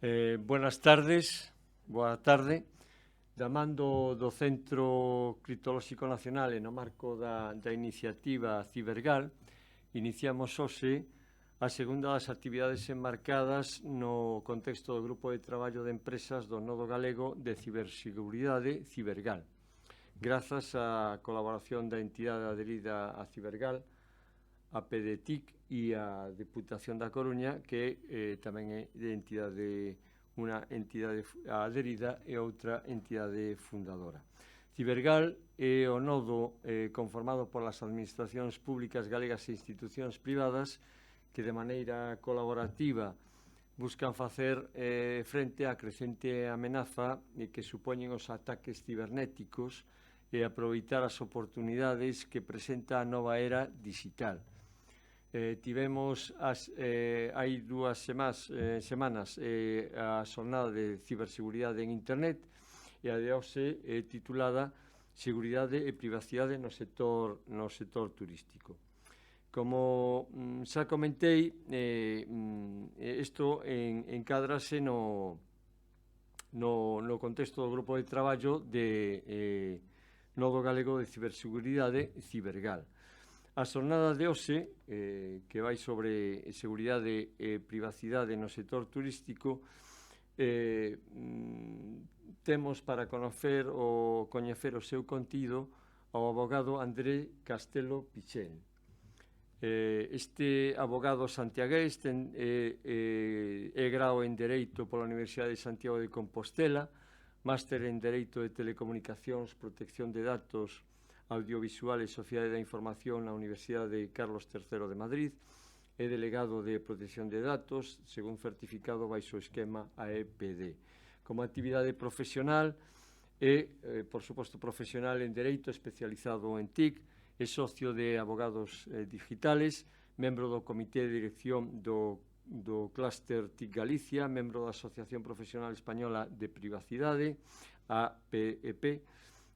Buenas tardes, boa tarde. Da man do Centro Criptolóxico Nacional e no marco da iniciativa Cibergal, iniciamos hoxe a segunda das actividades enmarcadas no contexto do Grupo de Traballo de Empresas do Nodo Galego de Ciberseguridade Cibergal. Grazas á colaboración da entidade aderida a Cibergal, a PDTIC e a Deputación da Coruña, que tamén é de entidade, unha entidade aderida e outra entidade fundadora. Cibergal é o nodo conformado polas administracións públicas galegas e institucións privadas que de maneira colaborativa buscan facer frente á crecente amenaza que supoñen os ataques cibernéticos e aproveitar as oportunidades que presenta a nova era digital. Tivemos hai 2 semanas a xornada de ciberseguridade en Internet e a de hoxe é titulada Seguridade e privacidade no sector turístico. Como xa comentei, isto encádrase no contexto do grupo de traballo de Nodo Galego de Ciberseguridade Cibergal. A xornada de hoxe, que vai sobre seguridade e privacidade no sector turístico, temos para coñecer o seu contido ao abogado André Castelo Pichel. Este abogado santiagués é grao en Dereito pola Universidade de Santiago de Compostela, máster en Dereito de Telecomunicacións, Protección de Datos Audiovisual e Sociedade da Información na Universidade Carlos III de Madrid, é delegado de Protección de Datos, según certificado baixo o esquema AEPD. Como actividade profesional, é, por suposto, profesional en Dereito especializado en TIC, é socio de Abogados Digitales, membro do Comité de Dirección do Clúster TIC Galicia, membro da Asociación Profesional Española de Privacidade, APEP,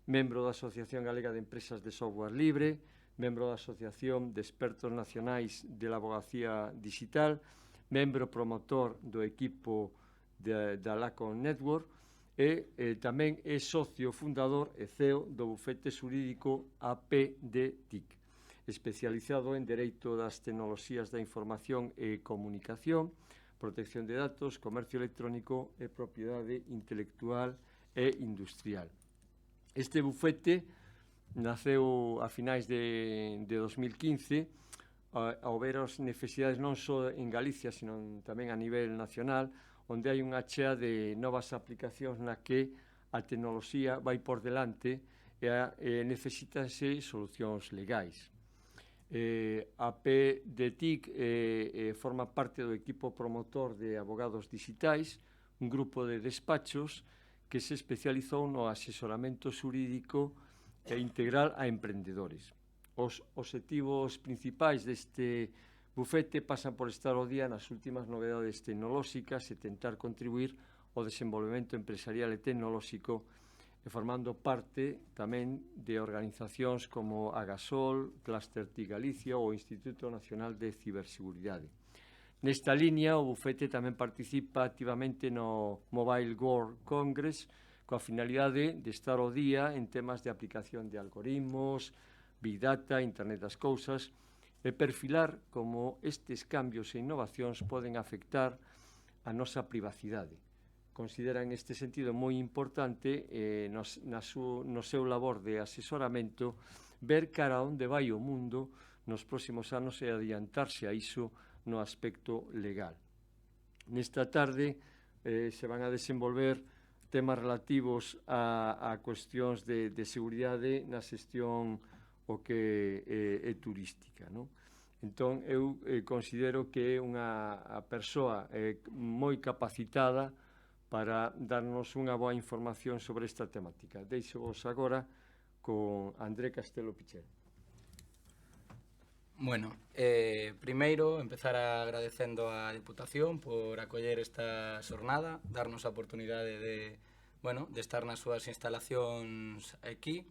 membro da Asociación Galega de Empresas de Software Libre, membro da Asociación de Expertos Nacionais de la Abogacía Digital, membro promotor do equipo da LACON Network e tamén é socio fundador e CEO do bufete xurídico APDTIC, especializado en Dereito das Tecnoloxías da Información e Comunicación, Protección de Datos, Comercio Electrónico e Propiedade Intelectual e Industrial. Este bufete naceu a finais de 2015 ao ver as necesidades non só en Galicia, sino tamén a nivel nacional, onde hai unha chea de novas aplicacións na que a tecnoloxía vai por delante e necesítanse solucións legais. A PDTIC forma parte do equipo promotor de Abogados Digitais, un grupo de despachos que se especializou no asesoramento xurídico e integral a emprendedores. Os obxectivos principais deste bufete pasan por estar ao día nas últimas novedades tecnolóxicas e tentar contribuir ao desenvolvemento empresarial e tecnolóxico e formando parte tamén de organizacións como Agasol, Clúster TIC Galicia ou o Instituto Nacional de Ciberseguridade. Nesta liña, o bufete tamén participa activamente no Mobile World Congress coa finalidade de estar ao día en temas de aplicación de algoritmos, Big Data, Internet das Cousas e perfilar como estes cambios e innovacións poden afectar a nosa privacidade. Considera en este sentido moi importante no seu labor de asesoramento ver cara a onde vai o mundo nos próximos anos e adiantarse a iso no aspecto legal. Nesta tarde se van a desenvolver temas relativos a cuestións de seguridade na xestión o que é turística, non? Entón, eu considero que é unha persoa moi capacitada para darnos unha boa información sobre esta temática. Deixo-vos agora con André Castelo Pichel. Bueno, primeiro, empezar agradecendo á Deputación por acoller esta xornada, darnos a oportunidade de estar nas súas instalacións aquí,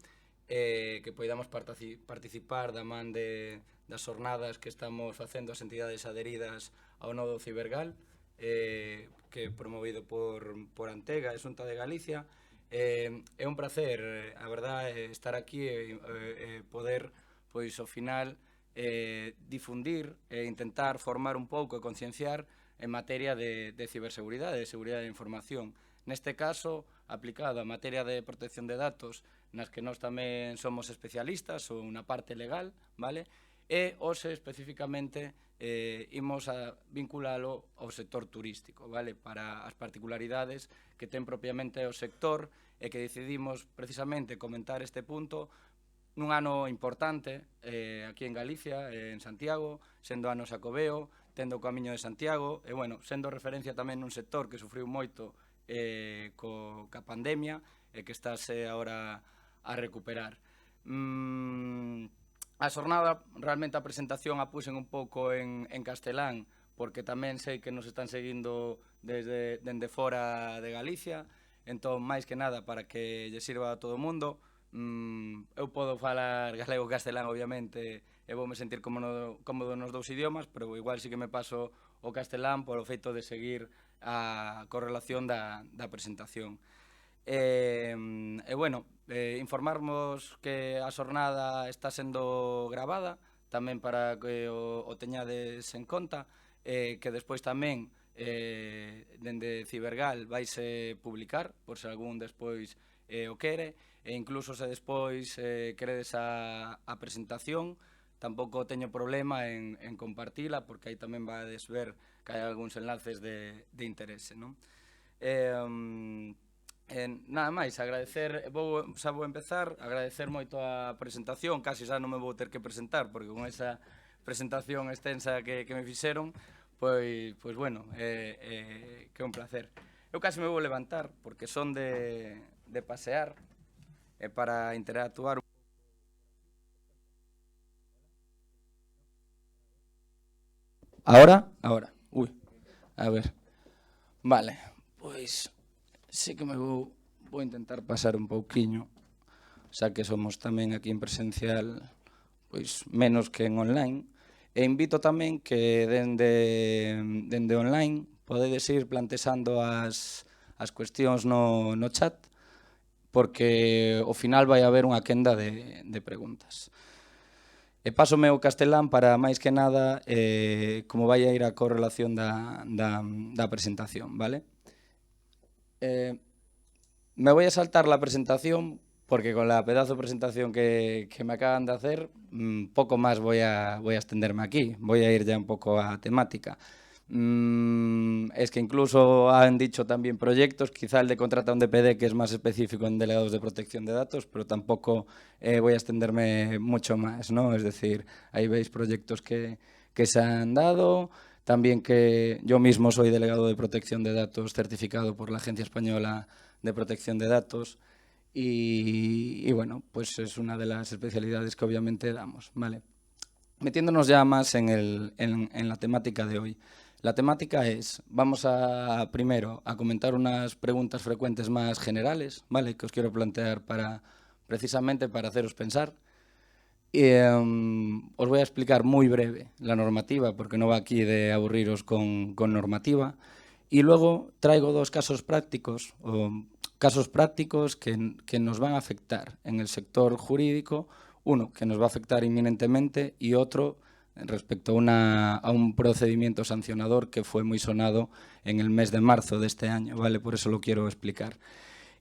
que poidamos participar da man das xornadas que estamos facendo as entidades adheridas ao nodo Cibergal, que é promovido por Antega e Xunta de Galicia. É un placer, a verdade, estar aquí e poder, pois, ao final, difundir e intentar formar un pouco e concienciar en materia de ciberseguridade, de seguridade da información. Neste caso, aplicado a materia de protección de datos, nas que nós tamén somos especialistas, ou unha parte legal, vale? E hoxe, especificamente, imos a vinculalo ao sector turístico, vale? Para as particularidades que ten propiamente o sector e que decidimos precisamente comentar este punto nun ano importante aquí en Galicia, en Santiago, sendo ano Xacobeo, tendo o Camiño de Santiago e, bueno, sendo referencia tamén nun sector que sufriu moito ca pandemia e que estáse agora a recuperar. A xornada, realmente a presentación a puxen un pouco en castelán, porque tamén sei que nos están seguindo dende fora de Galicia, entón, máis que nada, para que lle sirva a todo o mundo, eu podo falar galego e castelán, obviamente, e voume sentir cómodo nos dous idiomas, pero igual sí que me paso o castelán polo feito de seguir a correlación da presentación. Bueno, informarmos que a xornada está sendo gravada, tamén para que o teñades en conta, que despois tamén dende Cibergal vaise publicar, por se algún despois o quere, e incluso se despois queredes a presentación, tampouco teño problema en compartila, porque aí tamén vades ver que hai algúns enlaces de interese, non? Nada máis, agradecer, xa vou empezar, agradecer moito a presentación, casi xa non me vou ter que presentar, porque con esa presentación extensa que me fixeron, pois bueno, que é un placer. Eu casi me vou levantar, porque son de pasear, e para interactuar. Ahora? Ahora. Ui, a ver. Vale, pois sí que me vou intentar pasar un pouquiño, xa que somos tamén aquí en presencial, pois menos que en online. E invito tamén que dende online podedes ir plantexando as cuestións no chat, porque ao final vai haber unha quenda de preguntas. E pásome o castelán para, máis que nada, como vai a ir a correlación da presentación, vale? Me voy a saltar la presentación porque con la pedazo de presentación que me acaban de hacer, poco más voy a extenderme aquí. Voy a ir ya un poco a temática. Es que incluso han dicho también proyectos, quizá el de contrata un DPD que es más específico en delegados de protección de datos, pero tampoco voy a extenderme mucho más, ¿no? Es decir, ahí veis proyectos que se han dado, también que yo mismo soy delegado de protección de datos certificado por la Agencia Española de Protección de Datos y bueno, pues es una de las especialidades que obviamente damos, ¿vale? Metiéndonos ya más en la temática de hoy. La temática es, vamos a primero a comentar unas preguntas frecuentes más generales, ¿vale? Que os quiero plantear precisamente para haceros pensar. Os voy a explicar muy breve la normativa, porque no va aquí de aburriros con normativa. Y luego traigo dos casos prácticos, que nos van a afectar en el sector jurídico, uno que nos va a afectar inminentemente y otro respecto a un procedimiento sancionador que fue muy sonado en el mes de marzo de este año, ¿vale? Por eso lo quiero explicar.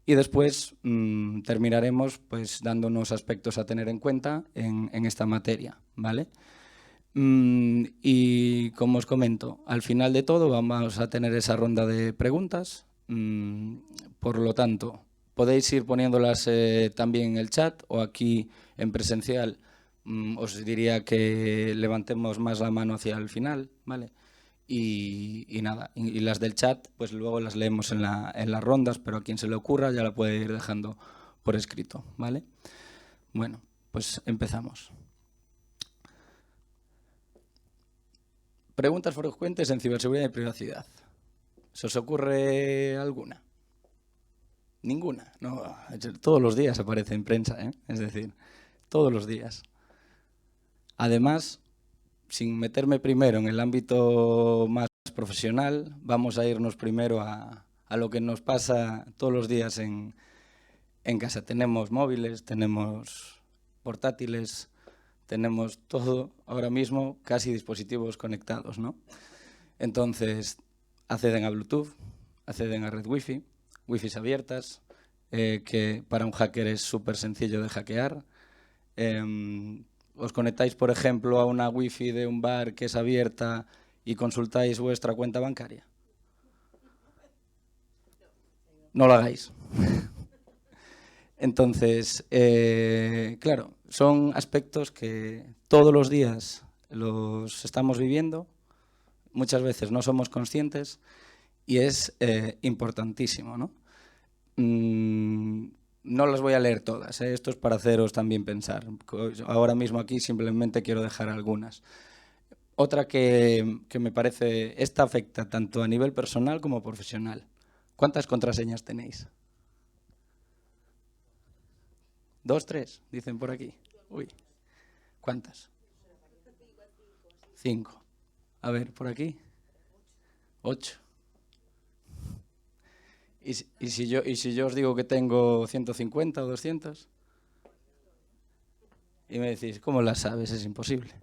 Y después terminaremos pues, dando unos aspectos a tener en cuenta en esta materia, ¿vale? Y como os comento, al final de todo vamos a tener esa ronda de preguntas. Por lo tanto, podéis ir poniéndolas también en el chat o aquí en presencial. Os diría que levantemos más la mano hacia el final, ¿vale? Y nada, y las del chat, pues luego las leemos en las rondas, pero a quien se le ocurra ya la puede ir dejando por escrito, ¿vale? Bueno, pues empezamos. Preguntas frecuentes en ciberseguridad y privacidad. ¿Se os ocurre alguna? Ninguna. No, todos los días aparece en prensa, ¿eh? Es decir, todos los días. Además, sin meterme primero en el ámbito más profesional, vamos a irnos primero a lo que nos pasa todos los días en casa. Tenemos móviles, tenemos portátiles, tenemos todo ahora mismo, casi dispositivos conectados, ¿no? Entonces, acceden a Bluetooth, acceden a red Wi-Fi, Wi-Fi abiertas, que para un hacker es súper sencillo de hackear. Os conectáis, por ejemplo, a una Wi-Fi de un bar que es abierta y consultáis vuestra cuenta bancaria. No lo hagáis. Entonces, claro, son aspectos que todos los días los estamos viviendo, muchas veces no somos conscientes y es importantísimo, ¿no? No las voy a leer todas, esto es para haceros también pensar. Ahora mismo aquí simplemente quiero dejar algunas. Otra que me parece, esta afecta tanto a nivel personal como profesional. ¿Cuántas contraseñas tenéis? 2, 3, dicen por aquí. Uy, ¿cuántas? 5. A ver, por aquí. 8. ¿Y si yo os digo que tengo 150 o 200? Y me decís, ¿cómo las sabes? Es imposible.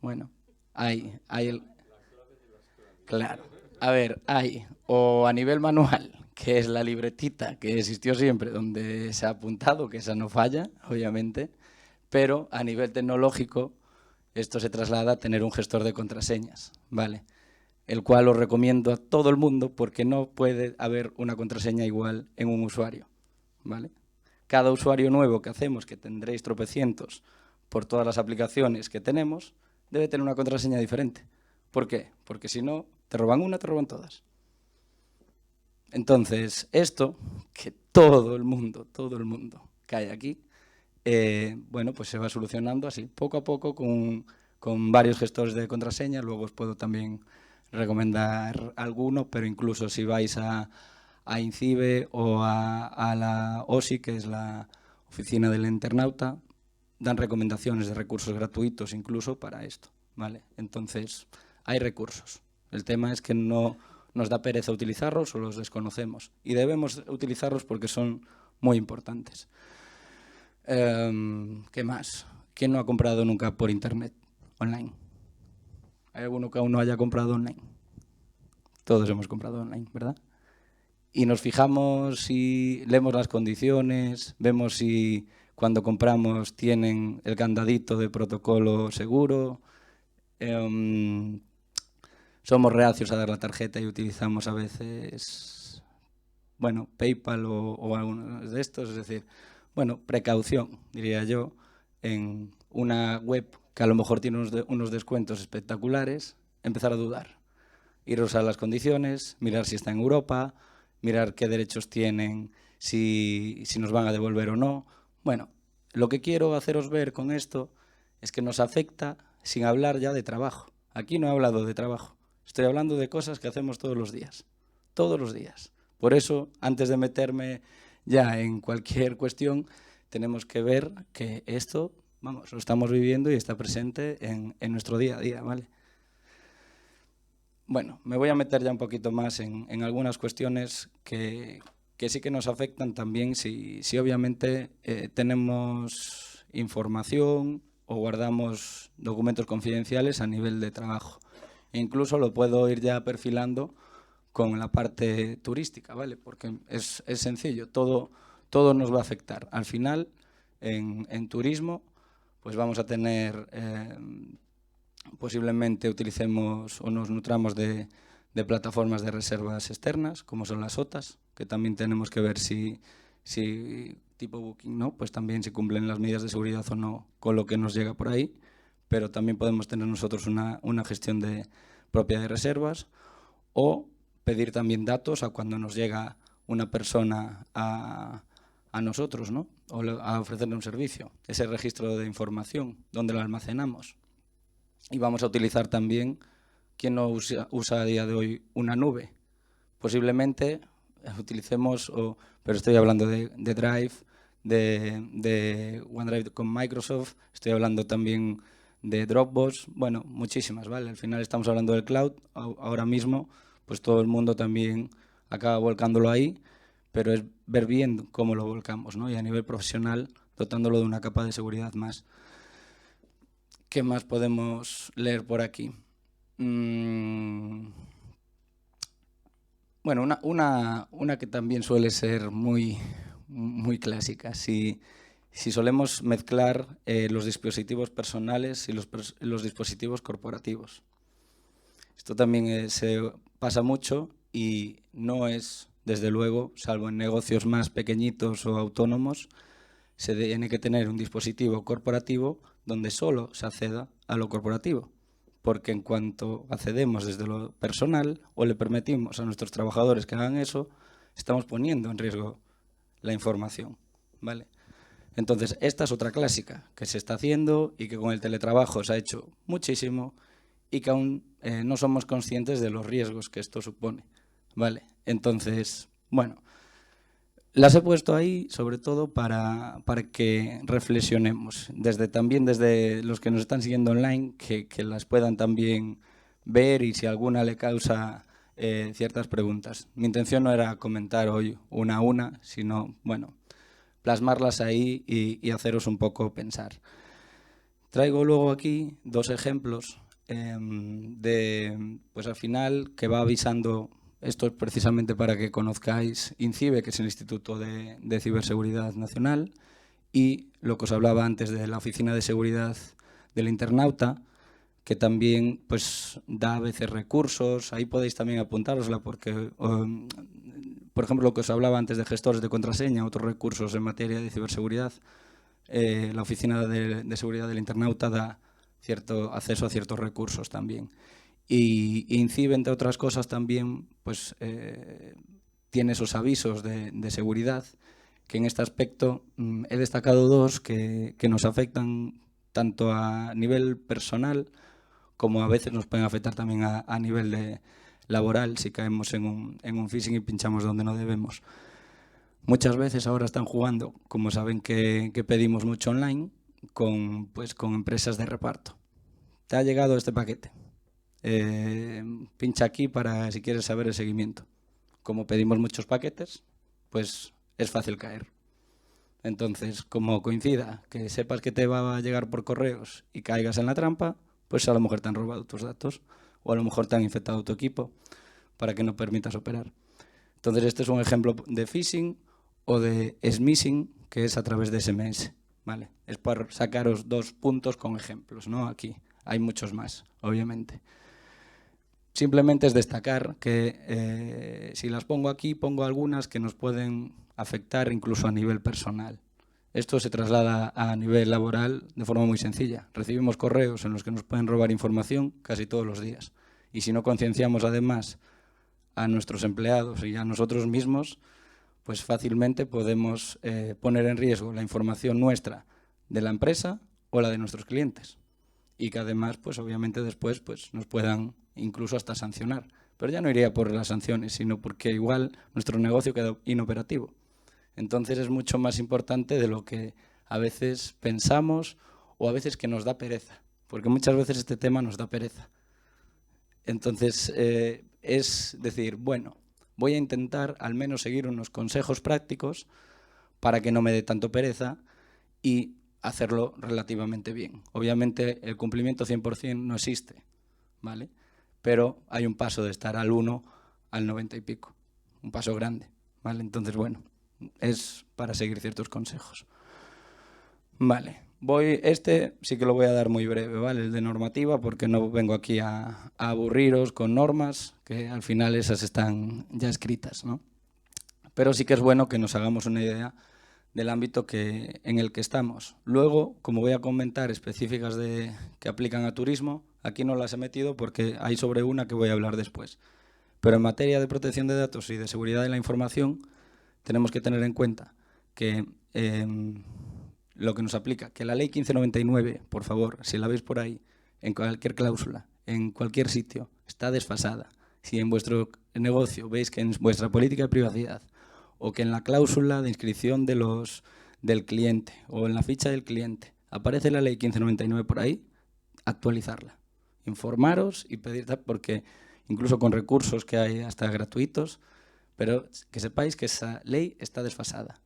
Bueno, hay claro. A ver, hay o a nivel manual, que es la libretita que existió siempre, donde se ha apuntado, que esa no falla, obviamente, pero a nivel tecnológico esto se traslada a tener un gestor de contraseñas, ¿vale? El cual os recomiendo a todo el mundo porque no puede haber una contraseña igual en un usuario, ¿vale? Cada usuario nuevo que hacemos, que tendréis tropecientos por todas las aplicaciones que tenemos, debe tener una contraseña diferente. ¿Por qué? Porque si no, te roban una, te roban todas. Entonces, esto, que todo el mundo cae aquí, bueno, pues se va solucionando así, poco a poco, con varios gestores de contraseña. Luego os puedo también recomendar alguno, pero incluso si vais a INCIBE o a la OSI, que es la Oficina del Internauta, dan recomendaciones de recursos gratuitos incluso para esto, ¿vale? Entonces, hay recursos. El tema es que no nos da pereza utilizarlos o los desconocemos. Y debemos utilizarlos porque son muy importantes. ¿Qué más? ¿Quién no ha comprado nunca por internet, online? ¿Hay alguno que aún no haya comprado online? Todos hemos comprado online, ¿verdad? Y nos fijamos y leemos las condiciones, vemos si cuando compramos tienen el candadito de protocolo seguro. Somos reacios a dar la tarjeta y utilizamos a veces, bueno, PayPal o algunos de estos. Es decir, bueno, precaución, diría yo, en una web que a lo mejor tiene unos descuentos espectaculares, empezar a dudar. Iros a las condiciones, mirar si está en Europa, mirar qué derechos tienen, si nos van a devolver o no. Bueno, lo que quiero haceros ver con esto es que nos afecta sin hablar ya de trabajo. Aquí no he hablado de trabajo, estoy hablando de cosas que hacemos todos los días. Todos los días. Por eso, antes de meterme ya en cualquier cuestión, tenemos que ver que esto, vamos, lo estamos viviendo y está presente en nuestro día a día, ¿vale? Bueno, me voy a meter ya un poquito más en algunas cuestiones que sí que nos afectan también si obviamente tenemos información o guardamos documentos confidenciales a nivel de trabajo. E incluso lo puedo ir ya perfilando con la parte turística, ¿vale? Porque es sencillo, todo nos va a afectar. Al final, en turismo, pues vamos a tener... posiblemente utilicemos o nos nutramos de plataformas de reservas externas, como son las OTAs, que también tenemos que ver si tipo Booking, ¿no? Pues también si cumplen las medidas de seguridad o no con lo que nos llega por ahí, pero también podemos tener nosotros una gestión propia de reservas, o pedir también datos a cuando nos llega una persona a nosotros, ¿no? O a ofrecerle un servicio. Ese registro de información, ¿dónde lo almacenamos? Y vamos a utilizar también, ¿quién no usa a día de hoy una nube? Posiblemente utilicemos, pero estoy hablando de Drive, de OneDrive con Microsoft, estoy hablando también de Dropbox, bueno, muchísimas, ¿vale? Al final estamos hablando del cloud, ahora mismo pues todo el mundo también acaba volcándolo ahí, pero es ver bien cómo lo volcamos, ¿no? Y a nivel profesional, dotándolo de una capa de seguridad más. ¿Qué más podemos leer por aquí? Bueno, una que también suele ser muy clásica. Si solemos mezclar los dispositivos personales y los dispositivos corporativos. Esto también se pasa mucho y no es, desde luego, salvo en negocios más pequeñitos o autónomos, se tiene que tener un dispositivo corporativo donde solo se acceda a lo corporativo. Porque en cuanto accedemos desde lo personal o le permitimos a nuestros trabajadores que hagan eso, estamos poniendo en riesgo la información, ¿vale? Entonces, esta es otra clásica que se está haciendo y que con el teletrabajo se ha hecho muchísimo y que aún no somos conscientes de los riesgos que esto supone, ¿vale? Entonces, bueno, las he puesto ahí sobre todo para que reflexionemos, también desde los que nos están siguiendo online, que las puedan también ver y si alguna le causa ciertas preguntas. Mi intención no era comentar hoy una a una, sino, bueno, plasmarlas ahí y haceros un poco pensar. Traigo luego aquí 2 ejemplos pues al final, que va avisando. Esto es precisamente para que conozcáis INCIBE, que es el Instituto de Ciberseguridad Nacional, y lo que os hablaba antes de la Oficina de Seguridad del Internauta, que también pues da a veces recursos. Ahí podéis también apuntárosla porque, por ejemplo, lo que os hablaba antes de gestores de contraseña, otros recursos en materia de ciberseguridad, la Oficina de Seguridad del Internauta da cierto acceso a ciertos recursos también. Y INCIBE, entre otras cosas, también pues, tiene esos avisos de seguridad, que en este aspecto he destacado 2 que nos afectan tanto a nivel personal como a veces nos pueden afectar también a nivel laboral si caemos en un phishing y pinchamos donde no debemos. Muchas veces ahora están jugando, como saben que pedimos mucho online, con empresas de reparto. Te ha llegado este paquete. Pincha aquí para si quieres saber el seguimiento. Como pedimos muchos paquetes, pues es fácil caer. Entonces, como coincida que sepas que te va a llegar por correos y caigas en la trampa, pues a lo mejor te han robado tus datos o a lo mejor te han infectado tu equipo para que no permitas operar. Entonces, este es un ejemplo de phishing o de smishing, que es a través de SMS. ¿Vale? Es por sacaros 2 puntos con ejemplos, ¿no? Aquí hay muchos más, obviamente. Simplemente es destacar que si las pongo aquí, pongo algunas que nos pueden afectar incluso a nivel personal. Esto se traslada a nivel laboral de forma muy sencilla. Recibimos correos en los que nos pueden robar información casi todos los días. Y si no concienciamos además a nuestros empleados y a nosotros mismos, pues fácilmente podemos poner en riesgo la información nuestra de la empresa o la de nuestros clientes. Y que además, pues obviamente después pues, nos puedan incluso hasta sancionar. Pero ya no iría por las sanciones, sino porque igual nuestro negocio queda inoperativo. Entonces es mucho más importante de lo que a veces pensamos o a veces que nos da pereza. Porque muchas veces este tema nos da pereza. Entonces es decir, bueno, voy a intentar al menos seguir unos consejos prácticos para que no me dé tanto pereza y hacerlo relativamente bien. Obviamente el cumplimiento 100% no existe, ¿vale? Pero hay un paso de estar al 1 al 90 y pico, un paso grande, ¿vale? Entonces, bueno, es para seguir ciertos consejos. Vale, este sí que lo voy a dar muy breve, ¿vale? El de normativa, porque no vengo aquí a aburriros con normas, que al final esas están ya escritas, ¿no? Pero sí que es bueno que nos hagamos una idea del ámbito en el que estamos. Luego, como voy a comentar específicas que aplican a turismo, aquí no las he metido porque hay sobre una que voy a hablar después. Pero en materia de protección de datos y de seguridad de la información, tenemos que tener en cuenta que lo que nos aplica, que la ley 1599, por favor, si la veis por ahí, en cualquier cláusula, en cualquier sitio, está desfasada. Si en vuestro negocio veis que en vuestra política de privacidad o que en la cláusula de inscripción del cliente o en la ficha del cliente aparece la ley 1599 por ahí, actualizarla, informaros y pedir, porque incluso con recursos que hay hasta gratuitos, pero que sepáis que esa ley está desfasada.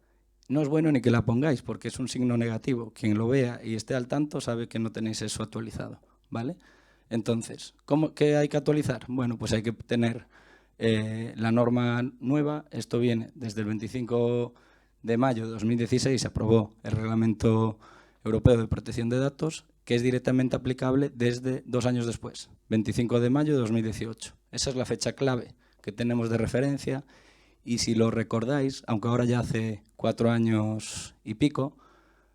No es bueno ni que la pongáis porque es un signo negativo. Quien lo vea y esté al tanto sabe que no tenéis eso actualizado, ¿vale? Entonces, ¿qué hay que actualizar? Bueno, pues hay que tener la norma nueva. Esto viene desde el 25 de mayo de 2016, se aprobó el Reglamento Europeo de Protección de Datos, que es directamente aplicable desde 2 años después, 25 de mayo de 2018. Esa es la fecha clave que tenemos de referencia. Y si lo recordáis, aunque ahora ya hace 4 años y pico,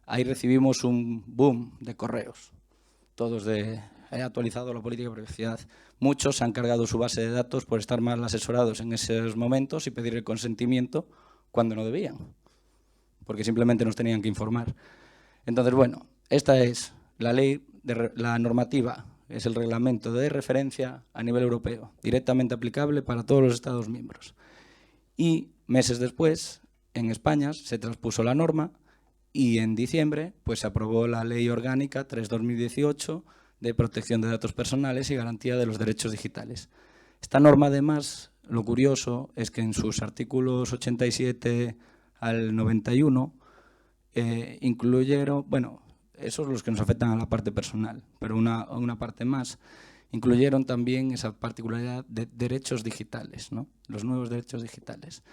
ahí recibimos un boom de correos. Todos he actualizado la política de privacidad. Muchos han cargado su base de datos por estar mal asesorados en esos momentos y pedir el consentimiento cuando no debían, porque simplemente nos tenían que informar. Entonces, bueno, esta es la ley, la normativa, es el reglamento de referencia a nivel europeo, directamente aplicable para todos los Estados miembros. Y meses después, en España, se transpuso la norma y en diciembre pues, se aprobó la Ley Orgánica 3/2018 de protección de datos personales y garantía de los derechos digitales. Esta norma, además, lo curioso es que en sus artículos 87 al 91 incluyeron, bueno, esos los que nos afectan a la parte personal, pero una parte más, incluyeron también esa particularidad de derechos digitales, ¿no? Los nuevos derechos digitales.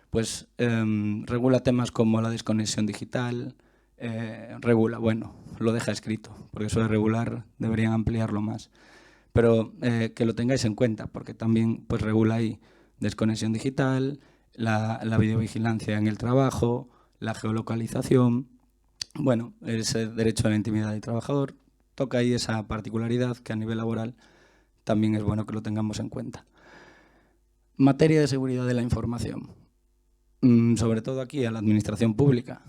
Pues regula temas como la desconexión digital, regula, bueno, lo deja escrito, porque eso de regular deberían ampliarlo más. Pero que lo tengáis en cuenta, porque también pues, regula ahí desconexión digital, la videovigilancia en el trabajo, la geolocalización, bueno, ese derecho a la intimidad del trabajador, toca ahí esa particularidad que a nivel laboral también es bueno que lo tengamos en cuenta. Materia de seguridad de la información, sobre todo aquí a la administración pública,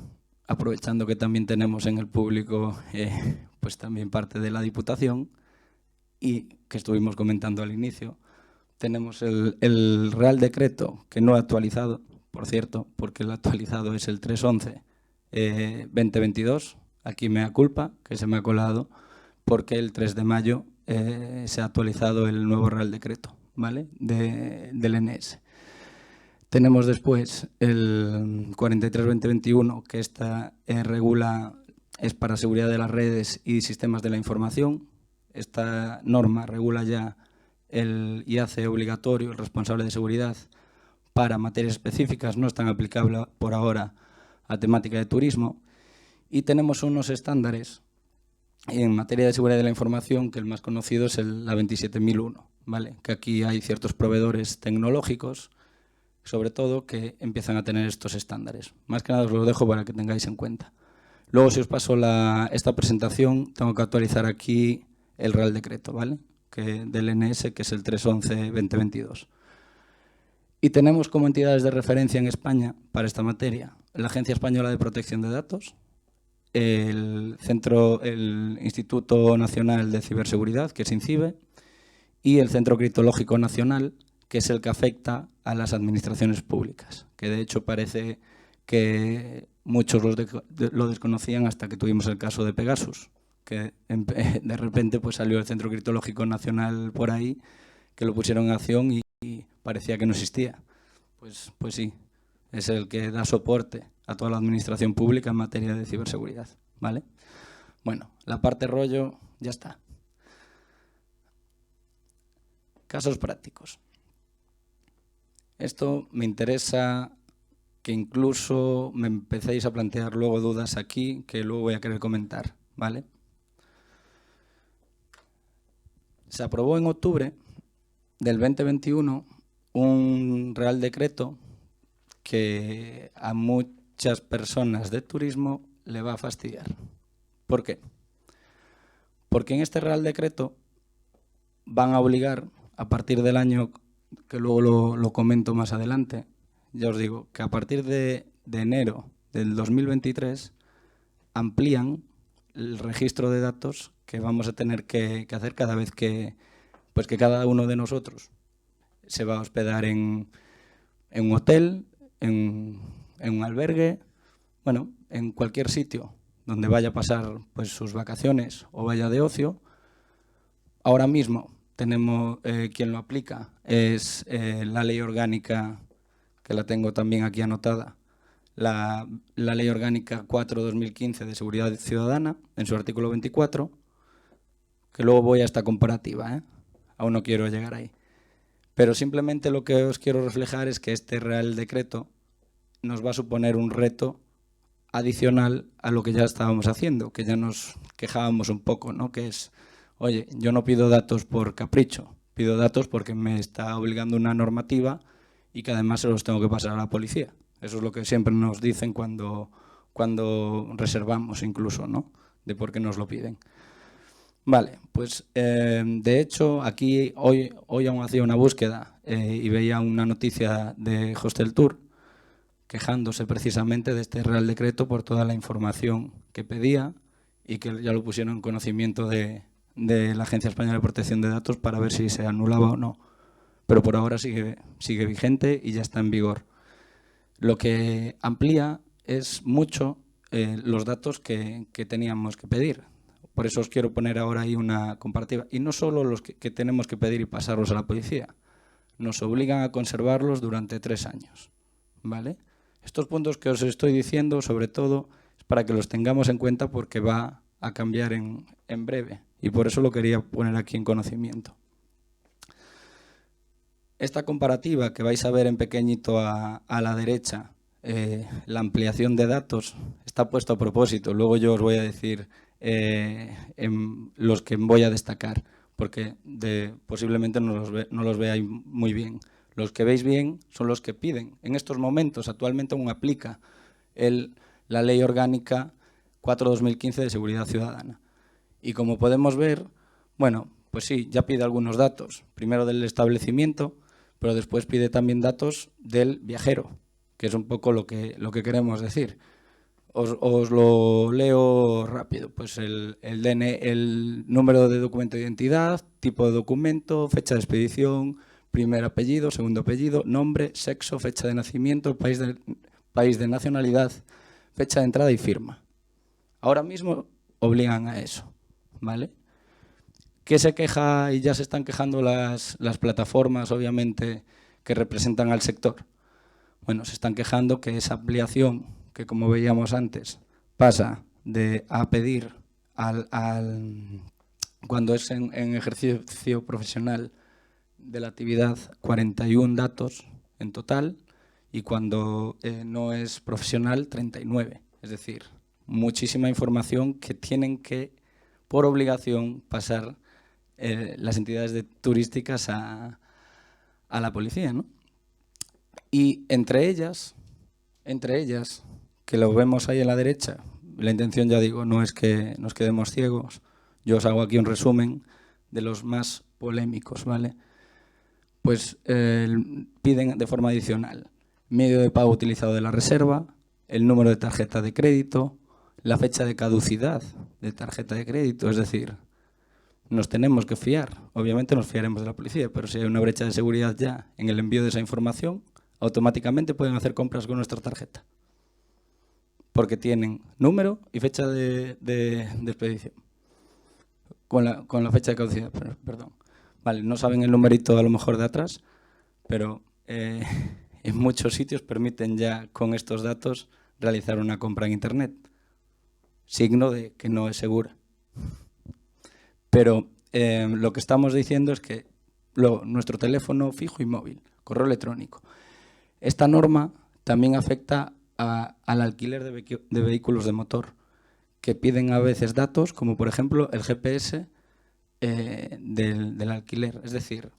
aprovechando que también tenemos en el público pues también parte de la Diputación y que estuvimos comentando al inicio, tenemos el Real Decreto que no ha actualizado, por cierto, porque el actualizado es el 311-2022, aquí mea culpa, que se me ha colado, porque el 3 de mayo se ha actualizado el nuevo Real Decreto, ¿vale? Del ENS. Tenemos después el 43-2021, que regula, es para seguridad de las redes y sistemas de la información. Esta norma regula ya y hace obligatorio el responsable de seguridad para materias específicas, no es tan aplicable por ahora a temática de turismo. Y tenemos unos estándares en materia de seguridad de la información, que el más conocido es la 27001, ¿vale? Que aquí hay ciertos proveedores tecnológicos, sobre todo, que empiezan a tener estos estándares. Más que nada os lo dejo para que tengáis en cuenta. Luego, si os paso esta presentación, tengo que actualizar aquí el Real Decreto, ¿vale? Del ENS, que es el 311-2022. Y tenemos como entidades de referencia en España para esta materia la Agencia Española de Protección de Datos, el Instituto Nacional de Ciberseguridad, que es INCIBE, y el Centro Criptológico Nacional, que es el que afecta a las administraciones públicas, que de hecho parece que muchos lo desconocían hasta que tuvimos el caso de Pegasus, que de repente pues, salió el Centro Criptológico Nacional por ahí, que lo pusieron en acción y parecía que no existía. Pues sí, es el que da soporte a toda la administración pública en materia de ciberseguridad, ¿vale? Bueno, la parte rollo ya está. Casos prácticos. Esto me interesa que incluso me empecéis a plantear luego dudas aquí que luego voy a querer comentar, ¿vale? Se aprobó en octubre del 2021 un Real Decreto que a muchas personas de turismo le va a fastidiar. ¿Por qué? Porque en este Real Decreto van a obligar, a partir del año, que luego lo comento más adelante, ya os digo, que a partir de enero del 2023 amplían el registro de datos que vamos a tener que hacer cada vez que cada uno de nosotros se va a hospedar en un hotel, en un albergue, bueno, en cualquier sitio donde vaya a pasar pues, sus vacaciones o vaya de ocio, ahora mismo tenemos quien lo aplica, es la ley orgánica, que la tengo también aquí anotada, la Ley Orgánica 4/2015 de Seguridad Ciudadana, en su artículo 24, que luego voy a esta comparativa, aún no quiero llegar ahí. Pero simplemente lo que os quiero reflejar es que este Real Decreto nos va a suponer un reto adicional a lo que ya estábamos haciendo, que ya nos quejábamos un poco, ¿no? Que es, oye, yo no pido datos por capricho, pido datos porque me está obligando una normativa y que además se los tengo que pasar a la policía. Eso es lo que siempre nos dicen cuando reservamos incluso, ¿no? De por qué nos lo piden. Vale, pues de hecho aquí hoy aún hacía una búsqueda y veía una noticia de Hostel Tour quejándose precisamente de este Real Decreto por toda la información que pedía y que ya lo pusieron en conocimiento de la Agencia Española de Protección de Datos para ver si se anulaba o no. Pero por ahora sigue vigente y ya está en vigor. Lo que amplía es mucho los datos que teníamos que pedir. Por eso os quiero poner ahora ahí una comparativa. Y no solo los que tenemos que pedir y pasarlos a la policía. Nos obligan a conservarlos durante 3 años. ¿Vale? Estos puntos que os estoy diciendo, sobre todo, es para que los tengamos en cuenta porque va a cambiar en breve. Y por eso lo quería poner aquí en conocimiento. Esta comparativa que vais a ver en pequeñito a la derecha, la ampliación de datos, está puesto a propósito. Luego yo os voy a decir los que voy a destacar, porque posiblemente no los veáis muy bien. Los que veis bien son los que piden. En estos momentos, actualmente aún aplica la Ley Orgánica 4/2015 de Seguridad Ciudadana. Y como podemos ver, bueno, pues sí, ya pide algunos datos. Primero del establecimiento, pero después pide también datos del viajero, que es un poco lo que queremos decir. Os lo leo rápido. Pues el número de documento de identidad, tipo de documento, fecha de expedición, primer apellido, segundo apellido, nombre, sexo, fecha de nacimiento, país de nacionalidad, fecha de entrada y firma. Ahora mismo obligan a eso, ¿vale? ¿Qué se queja y ya se están quejando las plataformas, obviamente, que representan al sector? Bueno, se están quejando que esa ampliación, que como veíamos antes, pasa a pedir cuando es en ejercicio profesional de la actividad 41 datos en total y cuando no es profesional 39. Es decir, muchísima información que tienen que, por obligación, pasar las entidades turísticas a la policía, ¿no? Y entre ellas, que lo vemos ahí a la derecha, la intención, ya digo, no es que nos quedemos ciegos. Yo os hago aquí un resumen de los más polémicos, ¿vale? Pues piden de forma adicional medio de pago utilizado de la reserva, el número de tarjeta de crédito, la fecha de caducidad de tarjeta de crédito, es decir, nos tenemos que fiar. Obviamente nos fiaremos de la policía, pero si hay una brecha de seguridad ya en el envío de esa información, automáticamente pueden hacer compras con nuestra tarjeta. Porque tienen número y fecha de expedición. Con la fecha de caducidad, perdón. Vale, no saben el numerito a lo mejor de atrás, pero en muchos sitios permiten ya con estos datos realizar una compra en Internet. Signo de que no es segura. Pero lo que estamos diciendo es que nuestro teléfono fijo y móvil, correo electrónico. Esta norma también afecta al alquiler de vehículos de motor, que piden a veces datos, como por ejemplo el GPS del alquiler. Es decir,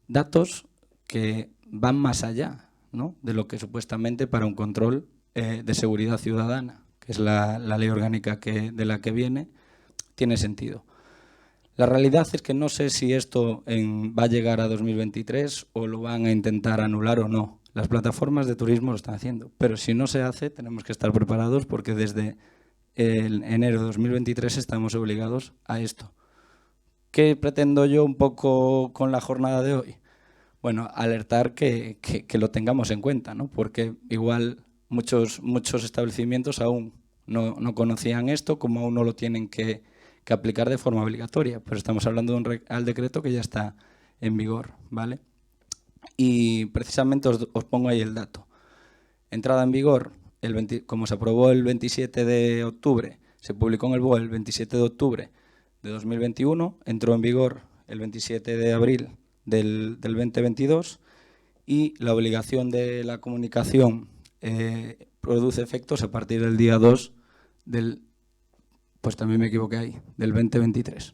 datos que van más allá, ¿no?, de lo que supuestamente para un control de seguridad ciudadana, que es la ley orgánica de la que viene, tiene sentido. La realidad es que no sé si esto va a llegar a 2023 o lo van a intentar anular o no. Las plataformas de turismo lo están haciendo, pero si no se hace tenemos que estar preparados porque desde enero de 2023 estamos obligados a esto. ¿Qué pretendo yo un poco con la jornada de hoy? Bueno, alertar que lo tengamos en cuenta, ¿no? Porque igual muchos establecimientos aún no conocían esto, como aún no lo tienen que que aplicar de forma obligatoria, pero estamos hablando de un Real Decreto que ya está en vigor, ¿vale? Y precisamente os pongo ahí el dato. Entrada en vigor, como se aprobó el 27 de octubre, se publicó en el BOE el 27 de octubre de 2021, entró en vigor el 27 de abril del 2022 y la obligación de la comunicación produce efectos a partir del día 2 del, pues también me equivoqué ahí, del 2023.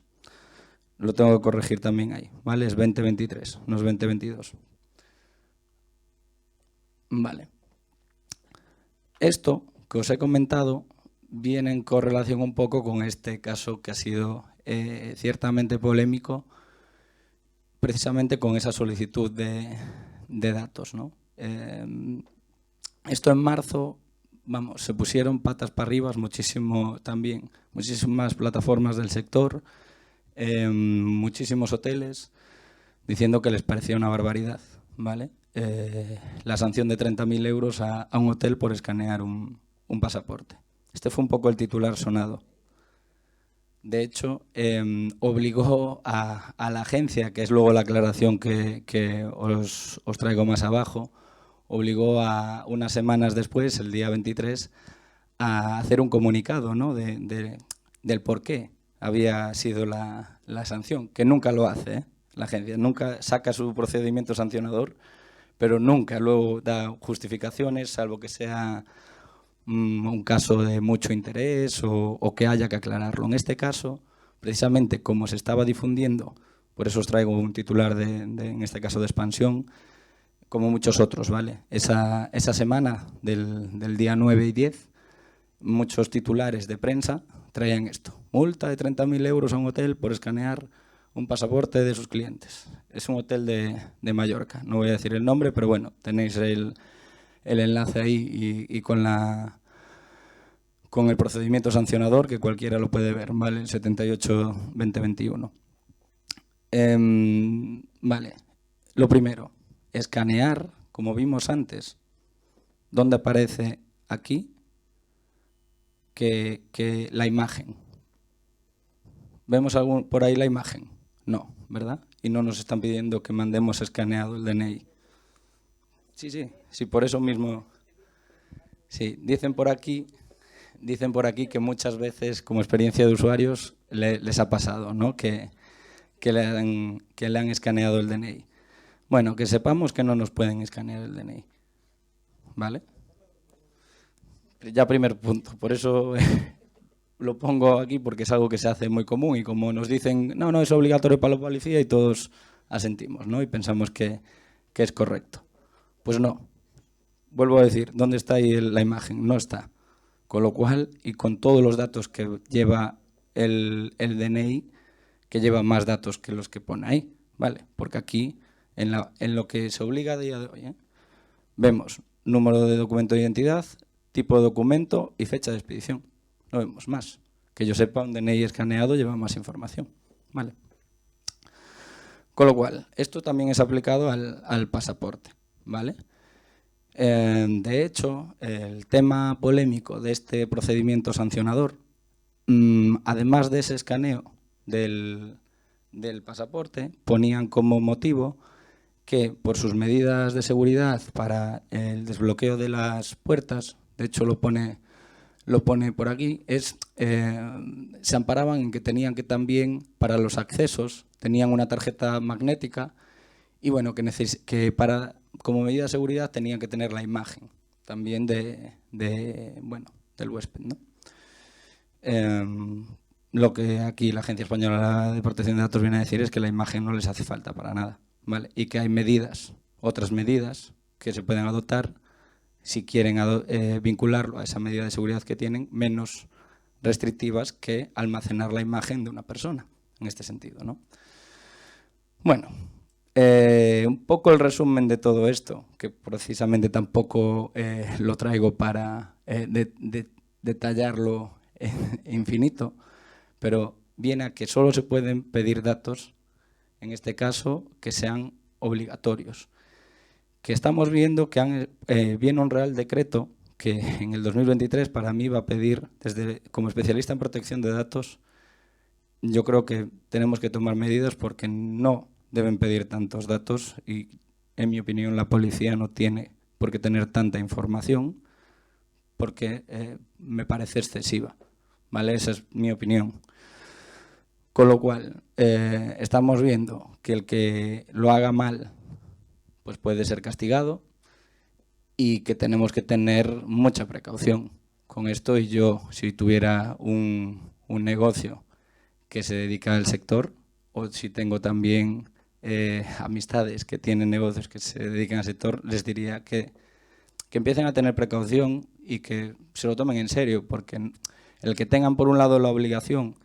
Lo tengo que corregir también ahí, ¿vale? Es 2023, no es 2022. Vale. Esto que os he comentado viene en correlación un poco con este caso que ha sido ciertamente polémico, precisamente con esa solicitud de datos, ¿no? Esto en marzo, vamos, se pusieron patas para arriba muchísimas plataformas del sector, muchísimos hoteles, diciendo que les parecía una barbaridad, ¿vale? La sanción de 30.000 euros a un hotel por escanear un pasaporte. Este fue un poco el titular sonado. De hecho, obligó a la agencia, que es luego la aclaración que os traigo más abajo, obligó a unas semanas después, el día 23, a hacer un comunicado, ¿no? del por qué había sido la sanción, que nunca lo hace, la agencia, nunca saca su procedimiento sancionador, pero nunca luego da justificaciones, salvo que sea un caso de mucho interés o que haya que aclararlo. En este caso, precisamente como se estaba difundiendo, por eso os traigo un titular en este caso de Expansión, como muchos otros, ¿vale? Esa semana del día 9 y 10, muchos titulares de prensa traían esto: multa de 30.000 euros a un hotel por escanear un pasaporte de sus clientes. Es un hotel de Mallorca, no voy a decir el nombre, pero bueno, tenéis el enlace ahí y con el procedimiento sancionador, que cualquiera lo puede ver, ¿vale? El 78-2021. Vale, lo primero, escanear, como vimos antes, ¿dónde aparece aquí? Que la imagen. ¿Vemos por ahí la imagen? No, ¿verdad? Y no nos están pidiendo que mandemos escaneado el DNI. Sí, por eso mismo. Sí, dicen por aquí que muchas veces, como experiencia de usuarios, les ha pasado, ¿no? Que le han escaneado el DNI. Bueno, que sepamos que no nos pueden escanear el DNI, ¿vale? Ya primer punto, por eso lo pongo aquí, porque es algo que se hace muy común y como nos dicen, no, es obligatorio para la policía, y todos asentimos, ¿no? Y pensamos que es correcto. Pues no. Vuelvo a decir, ¿dónde está ahí la imagen? No está. Con lo cual, y con todos los datos que lleva el DNI, que lleva más datos que los que pone ahí, ¿vale? Porque aquí, en lo que se obliga a día de hoy, vemos número de documento de identidad, tipo de documento y fecha de expedición. No vemos más. Que yo sepa, un DNI escaneado lleva más información, ¿vale? Con lo cual, esto también es aplicado al pasaporte, ¿vale? De hecho, el tema polémico de este procedimiento sancionador, además de ese escaneo del pasaporte, ponían como motivo que por sus medidas de seguridad para el desbloqueo de las puertas, de hecho lo pone por aquí, se amparaban en que tenían que también, para los accesos, tenían una tarjeta magnética y bueno, que como medida de seguridad tenían que tener la imagen también del huésped, ¿no? Lo que aquí la Agencia Española de Protección de Datos viene a decir es que la imagen no les hace falta para nada, ¿vale? Y que hay otras medidas que se pueden adoptar si quieren vincularlo a esa medida de seguridad que tienen, menos restrictivas que almacenar la imagen de una persona, en este sentido, ¿no? Bueno, un poco el resumen de todo esto, que precisamente tampoco lo traigo para detallarlo infinito, pero viene a que solo se pueden pedir datos, en este caso, que sean obligatorios. Que estamos viendo que viene un Real Decreto que en el 2023 para mí va a pedir, como especialista en protección de datos, yo creo que tenemos que tomar medidas porque no deben pedir tantos datos y, en mi opinión, la policía no tiene por qué tener tanta información porque me parece excesiva, ¿vale? Esa es mi opinión. Con lo cual, estamos viendo que el que lo haga mal pues puede ser castigado y que tenemos que tener mucha precaución con esto. Y yo, si tuviera un negocio que se dedica al sector, o si tengo también amistades que tienen negocios que se dedican al sector, les diría que empiecen a tener precaución y que se lo tomen en serio, porque el que tengan por un lado la obligación,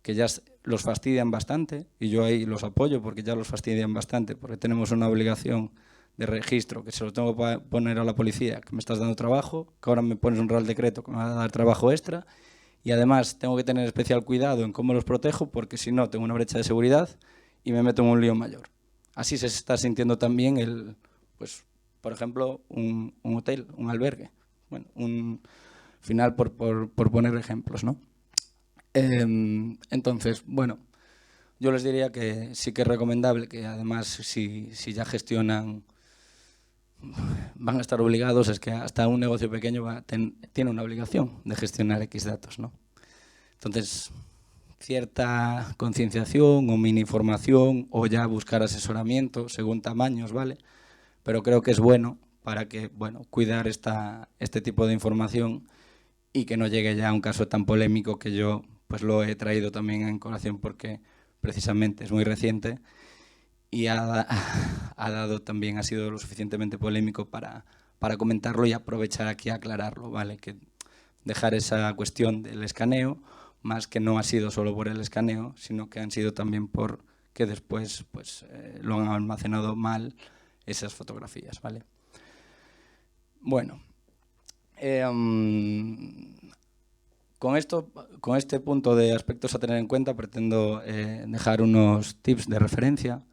que ya los fastidian bastante, y yo ahí los apoyo porque ya los fastidian bastante, porque tenemos una obligación de registro que se lo tengo que poner a la policía, que me estás dando trabajo, que ahora me pones un real decreto que me va a dar trabajo extra, y además tengo que tener especial cuidado en cómo los protejo, porque si no tengo una brecha de seguridad y me meto en un lío mayor. Así se está sintiendo también pues, por ejemplo, un hotel, un albergue. Bueno, final por poner ejemplos, ¿no? Entonces, bueno, yo les diría que sí que es recomendable que además si ya gestionan, van a estar obligados, es que hasta un negocio pequeño tiene una obligación de gestionar X datos, ¿no? Entonces, cierta concienciación o mini información o ya buscar asesoramiento según tamaños, ¿vale? Pero creo que es bueno para que, bueno, cuidar este tipo de información y que no llegue ya a un caso tan polémico que yo pues lo he traído también en colación porque precisamente es muy reciente y ha sido lo suficientemente polémico para comentarlo y aprovechar aquí a aclararlo, ¿vale? Que dejar esa cuestión del escaneo, más que no ha sido solo por el escaneo, sino que han sido también por que después pues, lo han almacenado mal esas fotografías, ¿vale? Bueno, con este punto de aspectos a tener en cuenta pretendo dejar unos tips de referencia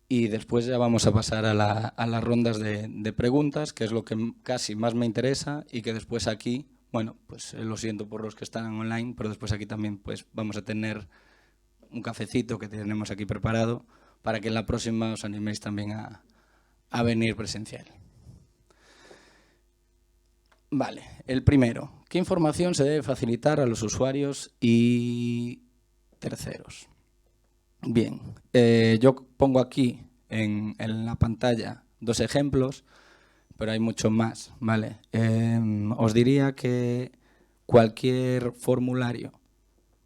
y después ya vamos a pasar a las rondas de preguntas, que es lo que casi más me interesa y que después aquí, bueno, pues lo siento por los que están online, pero después aquí también pues vamos a tener un cafecito que tenemos aquí preparado para que en la próxima os animéis también a venir presencial. Vale, el primero. ¿Qué información se debe facilitar a los usuarios y terceros? Bien, yo pongo aquí en la pantalla 2 ejemplos, pero hay mucho más, ¿vale? Os diría que cualquier formulario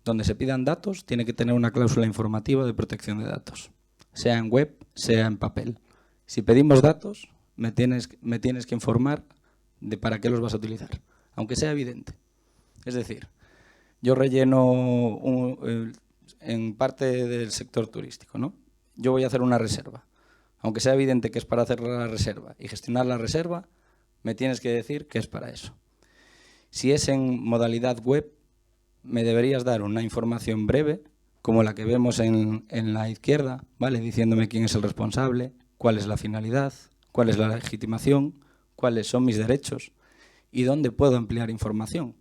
donde se pidan datos tiene que tener una cláusula informativa de protección de datos, sea en web, sea en papel. Si pedimos datos, me tienes que informar de para qué los vas a utilizar, aunque sea evidente. Es decir, yo relleno en parte del sector turístico, ¿no? Yo voy a hacer una reserva. Aunque sea evidente que es para hacer la reserva y gestionar la reserva, me tienes que decir que es para eso. Si es en modalidad web, me deberías dar una información breve, como la que vemos en la izquierda, ¿vale? Diciéndome quién es el responsable, cuál es la finalidad, cuál es la legitimación, cuáles son mis derechos y dónde puedo ampliar información.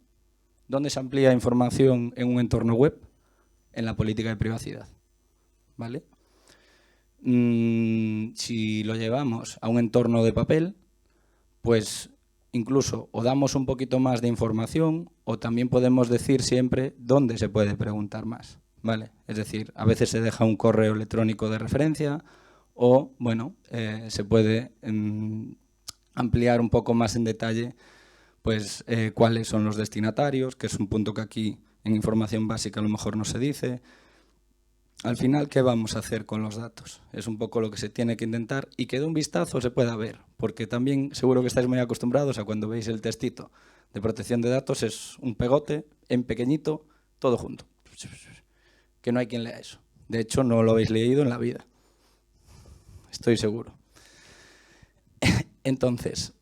¿Dónde se amplía información en un entorno web? En la política de privacidad, ¿vale? Si lo llevamos a un entorno de papel, pues incluso o damos un poquito más de información o también podemos decir siempre dónde se puede preguntar más, ¿vale? Es decir, a veces se deja un correo electrónico de referencia o, bueno, se puede ampliar un poco más en detalle pues cuáles son los destinatarios, que es un punto que aquí en información básica a lo mejor no se dice. Al final, ¿qué vamos a hacer con los datos? Es un poco lo que se tiene que intentar y que de un vistazo se pueda ver, porque también seguro que estáis muy acostumbrados a cuando veis el textito de protección de datos, es un pegote en pequeñito, todo junto. Que no hay quien lea eso. De hecho, no lo habéis leído en la vida. Estoy seguro. Entonces,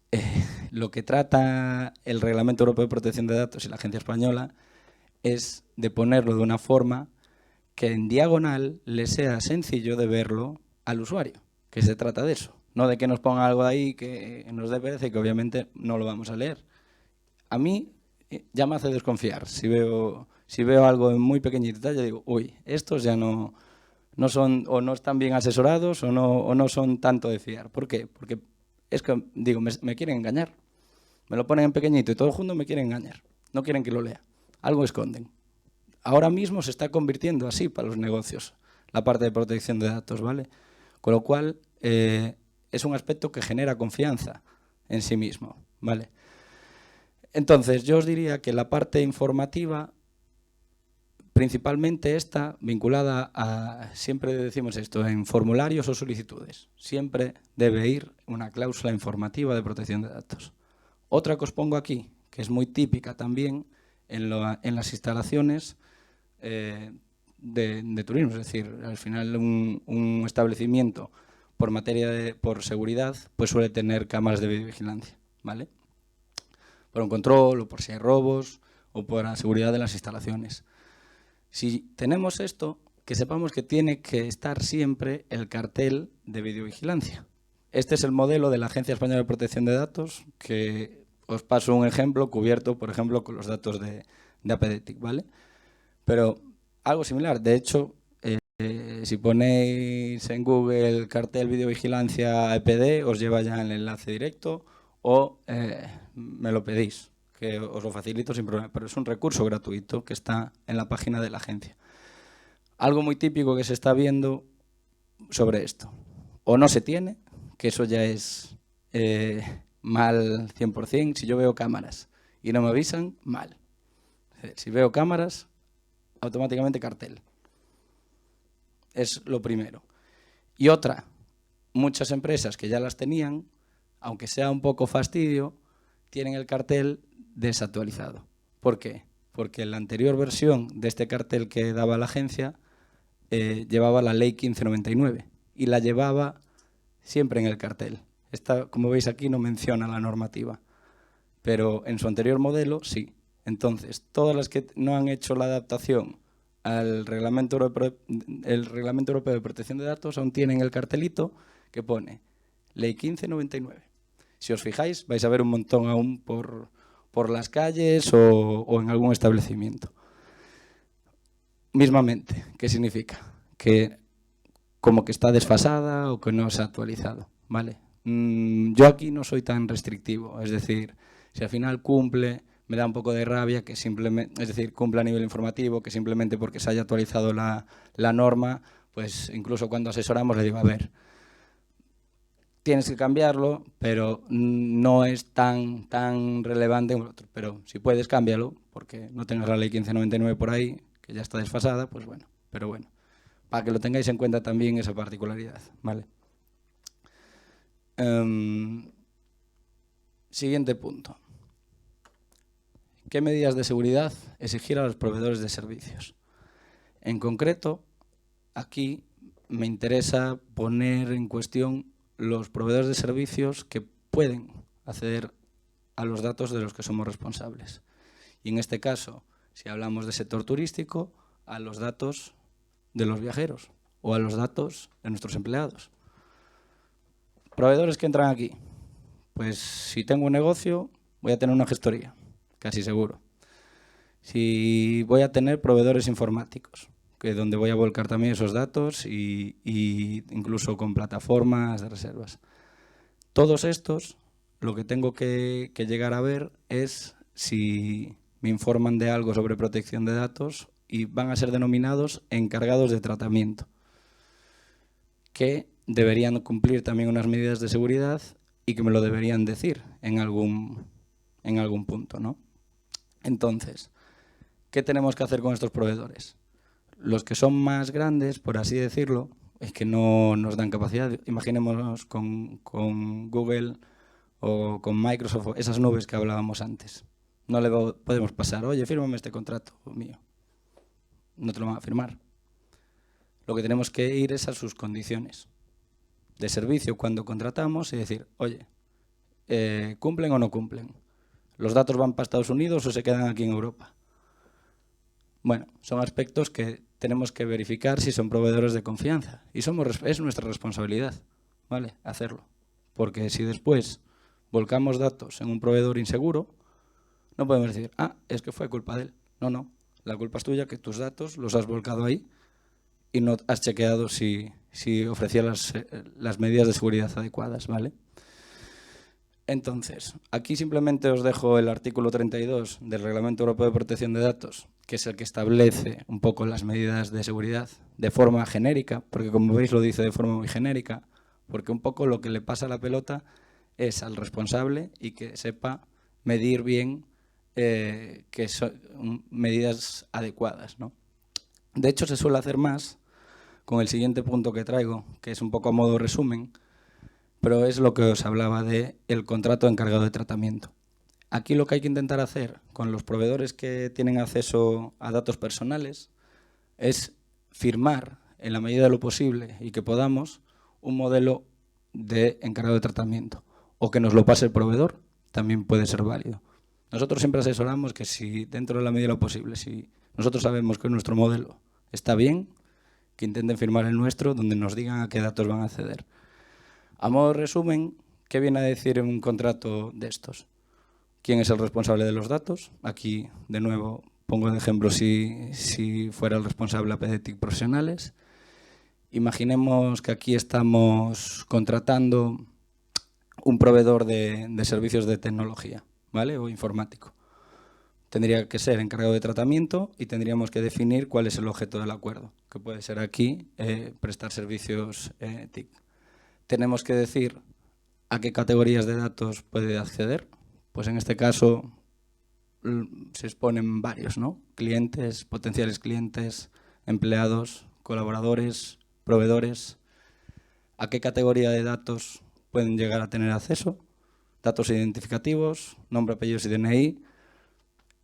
lo que trata el Reglamento Europeo de Protección de Datos y la Agencia Española es de ponerlo de una forma que en diagonal le sea sencillo de verlo al usuario, que se trata de eso, no de que nos ponga algo ahí que nos dé pereza y que obviamente no lo vamos a leer. A mí ya me hace desconfiar si Si veo algo en muy pequeño detalle, digo, uy, estos ya no son, o no están bien asesorados, o no son tanto de fiar. ¿Por qué? Porque es que, digo, me quieren engañar. Me lo ponen en pequeñito y todo junto me quieren engañar. No quieren que lo lea. Algo esconden. Ahora mismo se está convirtiendo así para los negocios, la parte de protección de datos, ¿vale? Con lo cual, es un aspecto que genera confianza en sí mismo, ¿vale? Entonces, yo os diría que la parte informativa, principalmente está vinculada a, siempre decimos esto, en formularios o solicitudes. Siempre debe ir una cláusula informativa de protección de datos. Otra que os pongo aquí, que es muy típica también en las instalaciones de turismo, es decir, al final un establecimiento por seguridad pues suele tener cámaras de videovigilancia, ¿vale? Por un control o por si hay robos o por la seguridad de las instalaciones. Si tenemos esto, que sepamos que tiene que estar siempre el cartel de videovigilancia. Este es el modelo de la Agencia Española de Protección de Datos, que os paso un ejemplo cubierto, por ejemplo, con los datos de APDETIC, ¿vale? Pero algo similar. De hecho, si ponéis en Google cartel videovigilancia EPD, os lleva ya el enlace directo o me lo pedís, que os lo facilito sin problema. Pero es un recurso gratuito que está en la página de la agencia. Algo muy típico que se está viendo sobre esto. O no se tiene, que eso ya es mal 100%. Si yo veo cámaras y no me avisan, mal. Si veo cámaras, automáticamente cartel. Es lo primero. Y otra, muchas empresas que ya las tenían, aunque sea un poco fastidio, tienen el cartel desactualizado. ¿Por qué? Porque la anterior versión de este cartel que daba la agencia llevaba la ley 1599 y la llevaba siempre en el cartel. Esta, como veis aquí, no menciona la normativa, pero en su anterior modelo sí. Entonces, todas las que no han hecho la adaptación al Reglamento Europeo de Protección de Datos aún tienen el cartelito que pone Ley 1599. Si os fijáis, vais a ver un montón aún por las calles o en algún establecimiento. Mismamente, ¿qué significa? Que como que está desfasada o que no se ha actualizado, ¿vale? Yo aquí no soy tan restrictivo, es decir, si al final cumple, me da un poco de rabia que simplemente, es decir, cumple a nivel informativo, que simplemente porque se haya actualizado la norma, pues incluso cuando asesoramos le digo, a ver, tienes que cambiarlo, pero no es tan relevante como el otro. Pero si puedes, cámbialo, porque no tengas la ley 1599 por ahí, que ya está desfasada, pues bueno, pero bueno, para que lo tengáis en cuenta también esa particularidad, ¿vale? Siguiente punto. ¿Qué medidas de seguridad exigir a los proveedores de servicios? En concreto, aquí me interesa poner en cuestión los proveedores de servicios que pueden acceder a los datos de los que somos responsables. Y en este caso, si hablamos de sector turístico, a los datos de los viajeros o a los datos de nuestros empleados. Proveedores que entran aquí. Pues si tengo un negocio, voy a tener una gestoría, casi seguro. Si voy a tener proveedores informáticos, que donde voy a volcar también esos datos y incluso con plataformas de reservas. Todos estos, lo que tengo que llegar a ver es si me informan de algo sobre protección de datos y van a ser denominados encargados de tratamiento, que deberían cumplir también unas medidas de seguridad y que me lo deberían decir en algún punto, ¿no? Entonces, ¿qué tenemos que hacer con estos proveedores? Los que son más grandes, por así decirlo, es que no nos dan capacidad. Imaginémonos con Google o con Microsoft, esas nubes que hablábamos antes. No le podemos pasar, oye, fírmame este contrato mío. No te lo van a firmar. Lo que tenemos que ir es a sus condiciones de servicio cuando contratamos y decir, oye, ¿cumplen o no cumplen? ¿Los datos van para Estados Unidos o se quedan aquí en Europa? Bueno, son aspectos que tenemos que verificar si son proveedores de confianza. Y es nuestra responsabilidad, ¿vale?, hacerlo. Porque si después volcamos datos en un proveedor inseguro, no podemos decir, es que fue culpa de él. No, La culpa es tuya, que tus datos los has volcado ahí y no has chequeado si ofrecía las medidas de seguridad adecuadas, ¿vale? Entonces, aquí simplemente os dejo el artículo 32 del Reglamento Europeo de Protección de Datos, que es el que establece un poco las medidas de seguridad de forma genérica, porque como veis lo dice de forma muy genérica, porque un poco lo que le pasa a la pelota es al responsable y que sepa medir bien que son medidas adecuadas, ¿no? De hecho, se suele hacer más con el siguiente punto que traigo, que es un poco a modo resumen, pero es lo que os hablaba de el contrato encargado de tratamiento. Aquí lo que hay que intentar hacer con los proveedores que tienen acceso a datos personales es firmar, en la medida de lo posible y que podamos, un modelo de encargado de tratamiento. O que nos lo pase el proveedor, también puede ser válido. Nosotros siempre asesoramos que si dentro de la medida de lo posible, si nosotros sabemos que nuestro modelo está bien, que intenten firmar el nuestro donde nos digan a qué datos van a acceder. A modo de resumen, ¿qué viene a decir un contrato de estos? ¿Quién es el responsable de los datos? Aquí, de nuevo, pongo de ejemplo si fuera el responsable APDTIC Profesionales. Imaginemos que aquí estamos contratando un proveedor de servicios de tecnología, ¿vale? O informático. Tendría que ser encargado de tratamiento y tendríamos que definir cuál es el objeto del acuerdo, que puede ser aquí prestar servicios TIC. Tenemos que decir a qué categorías de datos puede acceder. Pues en este caso se exponen varios, ¿no? Clientes, potenciales clientes, empleados, colaboradores, proveedores. ¿A qué categoría de datos pueden llegar a tener acceso? Datos identificativos, nombre, apellidos y DNI,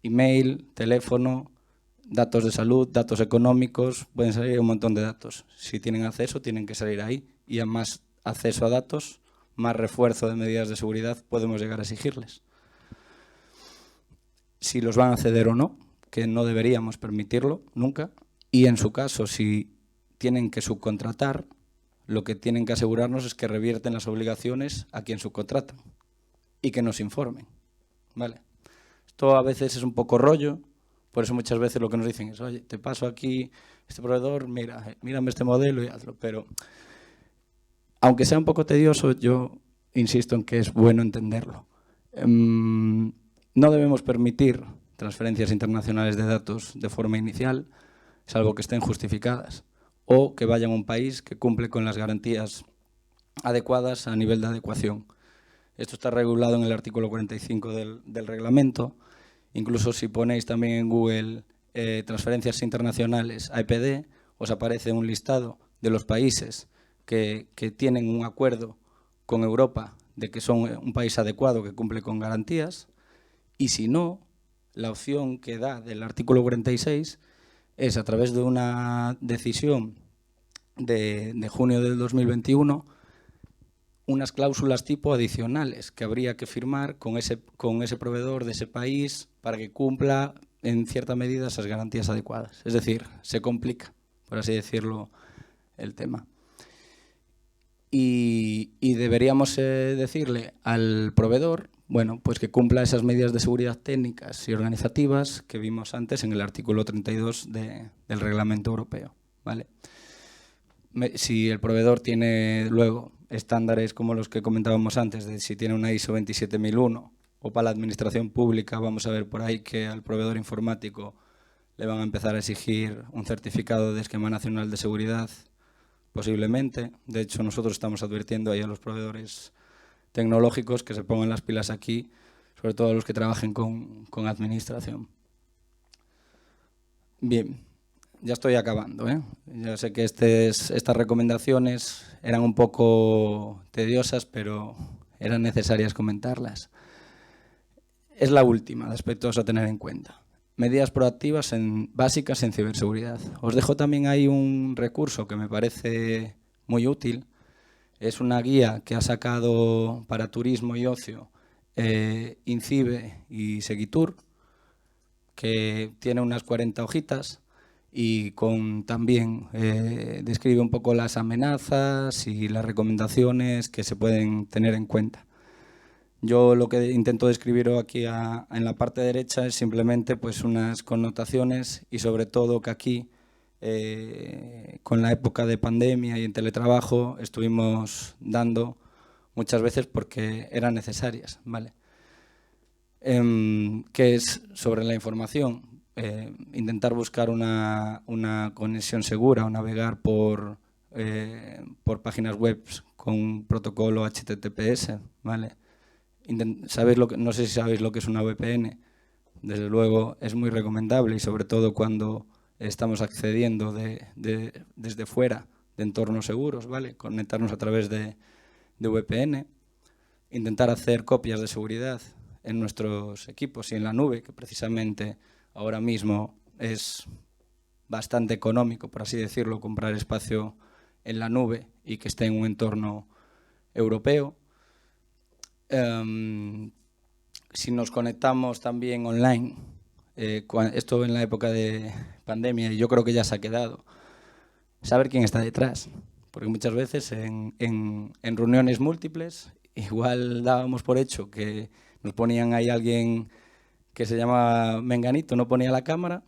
email, teléfono, datos de salud, datos económicos, pueden salir un montón de datos. Si tienen acceso, tienen que salir ahí. Y a más acceso a datos, más refuerzo de medidas de seguridad podemos llegar a exigirles. Si los van a ceder o no, que no deberíamos permitirlo nunca. Y en su caso, si tienen que subcontratar, lo que tienen que asegurarnos es que revierten las obligaciones a quien subcontratan y que nos informen, ¿vale? Esto a veces es un poco rollo, por eso muchas veces lo que nos dicen es, oye, te paso aquí este proveedor, mírame este modelo y hazlo. Pero aunque sea un poco tedioso, yo insisto en que es bueno entenderlo. No debemos permitir transferencias internacionales de datos de forma inicial, salvo que estén justificadas, o que vayan a un país que cumple con las garantías adecuadas a nivel de adecuación. Esto está regulado en el artículo 45 del reglamento. Incluso si ponéis también en Google transferencias internacionales a EPD, os aparece un listado de los países que tienen un acuerdo con Europa de que son un país adecuado que cumple con garantías. Y si no, la opción que da del artículo 46 es, a través de una decisión de junio del 2021, unas cláusulas tipo adicionales que habría que firmar con ese proveedor de ese país para que cumpla en cierta medida esas garantías adecuadas. Es decir, se complica, por así decirlo, el tema. Y deberíamos decirle al proveedor, bueno, pues que cumpla esas medidas de seguridad técnicas y organizativas que vimos antes en el artículo 32 del Reglamento Europeo, ¿vale? Si el proveedor tiene luego estándares como los que comentábamos antes, de si tiene una ISO 27001 o para la administración pública, vamos a ver por ahí que al proveedor informático le van a empezar a exigir un certificado de Esquema Nacional de Seguridad, posiblemente. De hecho, nosotros estamos advirtiendo ahí a los proveedores tecnológicos que se pongan las pilas aquí, sobre todo los que trabajen con administración. Bien, ya estoy acabando, ¿eh? Ya sé que estas recomendaciones eran un poco tediosas, pero eran necesarias comentarlas. Es la última de aspectos a tener en cuenta. Medidas proactivas básicas en ciberseguridad. Os dejo también ahí un recurso que me parece muy útil. Es una guía que ha sacado para turismo y ocio INCIBE y Segitur, que tiene unas 40 hojitas y también describe un poco las amenazas y las recomendaciones que se pueden tener en cuenta. Yo lo que intento describir aquí en la parte derecha es simplemente pues unas connotaciones y sobre todo que aquí, con la época de pandemia y en teletrabajo, estuvimos dando muchas veces porque eran necesarias, ¿vale? Que es sobre la información, intentar buscar una conexión segura o navegar por páginas web con protocolo HTTPS, ¿vale? No sé si sabéis lo que es una VPN. Desde luego es muy recomendable y sobre todo cuando estamos accediendo desde fuera de entornos seguros, ¿vale? Conectarnos a través de VPN, intentar hacer copias de seguridad en nuestros equipos y en la nube, que precisamente ahora mismo es bastante económico, por así decirlo, comprar espacio en la nube y que esté en un entorno europeo. Si nos conectamos también online, esto en la época de pandemia, y yo creo que ya se ha quedado, saber quién está detrás, porque muchas veces en reuniones múltiples igual dábamos por hecho que nos ponían ahí alguien que se llama Menganito, no ponía la cámara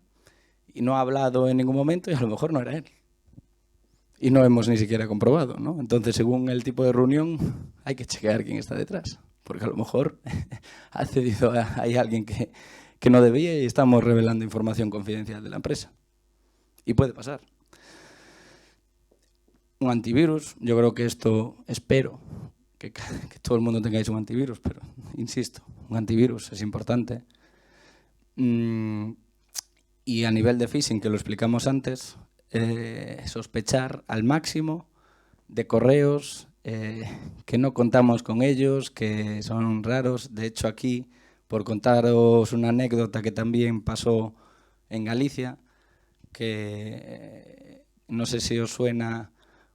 y no ha hablado en ningún momento y a lo mejor no era él. Y no hemos ni siquiera comprobado, ¿no? Entonces, según el tipo de reunión, hay que chequear quién está detrás, porque a lo mejor ha accedido ahí alguien que no debía y estamos revelando información confidencial de la empresa. Y puede pasar. Un antivirus, yo creo que esto, espero que todo el mundo tengáis un antivirus, pero insisto, un antivirus es importante. Y a nivel de phishing, que lo explicamos antes, sospechar al máximo de correos que no contamos con ellos, que son raros. De hecho, aquí, por contaros una anécdota que también pasó en Galicia, que no sé si os suena,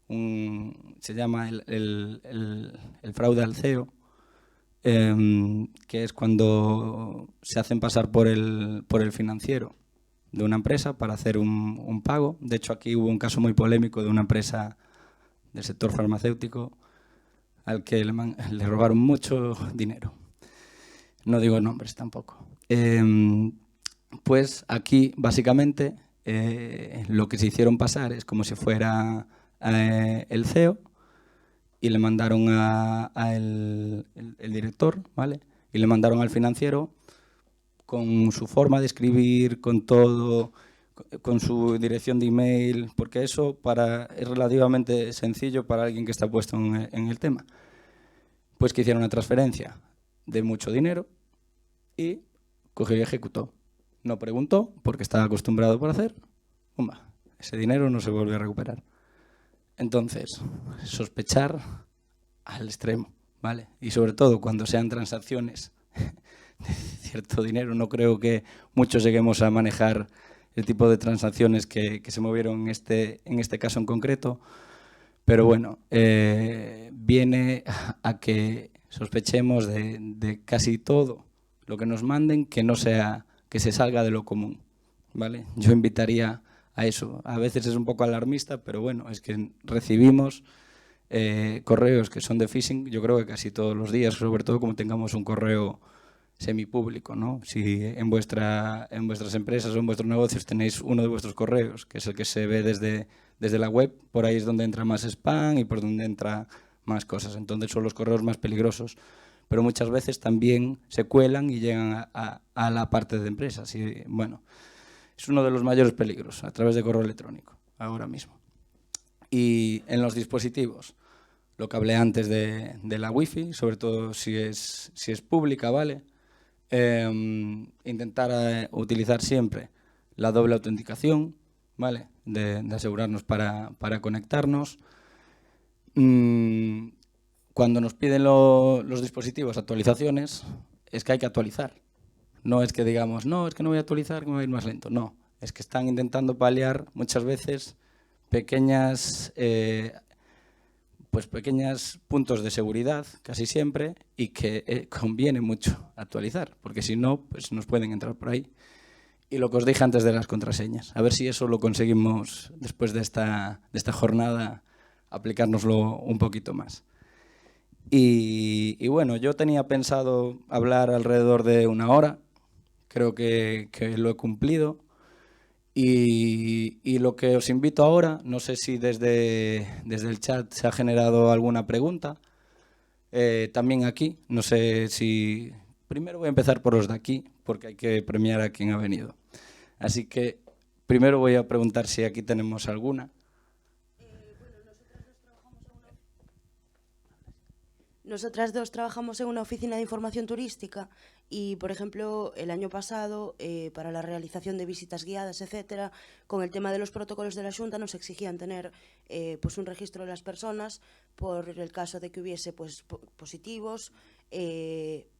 se llama el fraude al CEO, que es cuando se hacen pasar por el financiero de una empresa para hacer un pago. De hecho, aquí hubo un caso muy polémico de una empresa del sector farmacéutico al que le robaron mucho dinero. No digo nombres tampoco. Pues aquí, básicamente, lo que se hicieron pasar es como si fuera el CEO y le mandaron el director, ¿vale? Y le mandaron al financiero con su forma de escribir, con todo, con su dirección de email, porque eso es relativamente sencillo para alguien que está puesto en el tema. Pues que hicieron una transferencia de mucho dinero y cogió y ejecutó. No preguntó, porque estaba acostumbrado por hacer. Ese dinero no se vuelve a recuperar. Entonces, sospechar al extremo, ¿vale? Y sobre todo cuando sean transacciones de cierto dinero. No creo que muchos lleguemos a manejar el tipo de transacciones que se movieron en este caso en concreto, pero bueno, viene a que sospechemos de casi todo lo que nos manden que no sea, que se salga de lo común, ¿vale? Yo invitaría a eso. A veces es un poco alarmista, pero bueno, es que recibimos correos que son de phishing, yo creo que casi todos los días, sobre todo como tengamos un correo semipúblico, ¿no? Si en vuestras empresas o en vuestros negocios tenéis uno de vuestros correos, que es el que se ve desde la web, por ahí es donde entra más spam y por donde entra más cosas. Entonces son los correos más peligrosos. Pero muchas veces también se cuelan y llegan a la parte de empresas. Y bueno, es uno de los mayores peligros a través de correo electrónico, ahora mismo. Y en los dispositivos, lo que hablé antes de la Wi-Fi, sobre todo si es pública, ¿vale? Intentar utilizar siempre la doble autenticación, ¿vale? De asegurarnos para conectarnos. Cuando nos piden los dispositivos actualizaciones, es que hay que actualizar. No es que digamos, no, es que no voy a actualizar, que me va a ir más lento. No, es que están intentando paliar muchas veces pequeños puntos de seguridad, casi siempre, y que conviene mucho actualizar, porque si no, pues nos pueden entrar por ahí. Y lo que os dije antes de las contraseñas, a ver si eso lo conseguimos después de esta jornada, aplicárnoslo un poquito más. Y bueno, yo tenía pensado hablar alrededor de 1 hora, creo que lo he cumplido. Y lo que os invito ahora, no sé si desde el chat se ha generado alguna pregunta, también aquí, no sé si... Primero voy a empezar por los de aquí, porque hay que premiar a quien ha venido. Así que primero voy a preguntar si aquí tenemos alguna. Nosotras dos trabajamos en una oficina de información turística y, por ejemplo, el año pasado, para la realización de visitas guiadas, etcétera, con el tema de los protocolos de la Xunta nos exigían tener pues un registro de las personas por el caso de que hubiese pues positivos,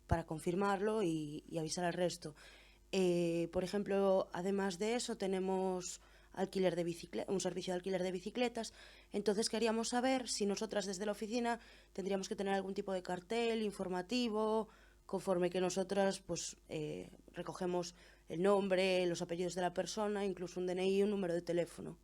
para confirmarlo y avisar al resto. Por ejemplo, además de eso, tenemos un servicio de alquiler de bicicletas. Entonces queríamos saber si nosotras desde la oficina tendríamos que tener algún tipo de cartel informativo, conforme que nosotras pues recogemos el nombre, los apellidos de la persona, incluso un DNI y un número de teléfono.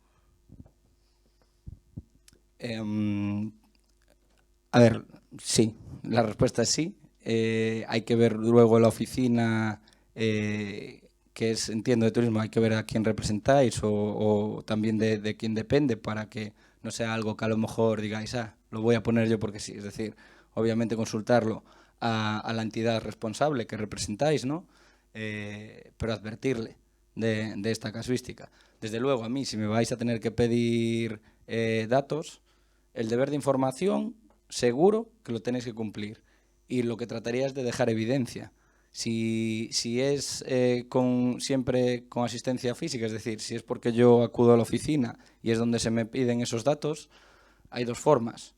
A ver, sí, la respuesta es sí. Hay que ver luego la oficina, que es, entiendo, de turismo, hay que ver a quién representáis o también de quién depende para que no sea algo que a lo mejor digáis, lo voy a poner yo porque sí. Es decir, obviamente consultarlo a la entidad responsable que representáis, ¿no? Pero advertirle de esta casuística. Desde luego, a mí, si me vais a tener que pedir datos, el deber de información seguro que lo tenéis que cumplir, y lo que trataría es de dejar evidencia. Si es siempre con asistencia física, es decir, si es porque yo acudo a la oficina y es donde se me piden esos datos, hay dos formas,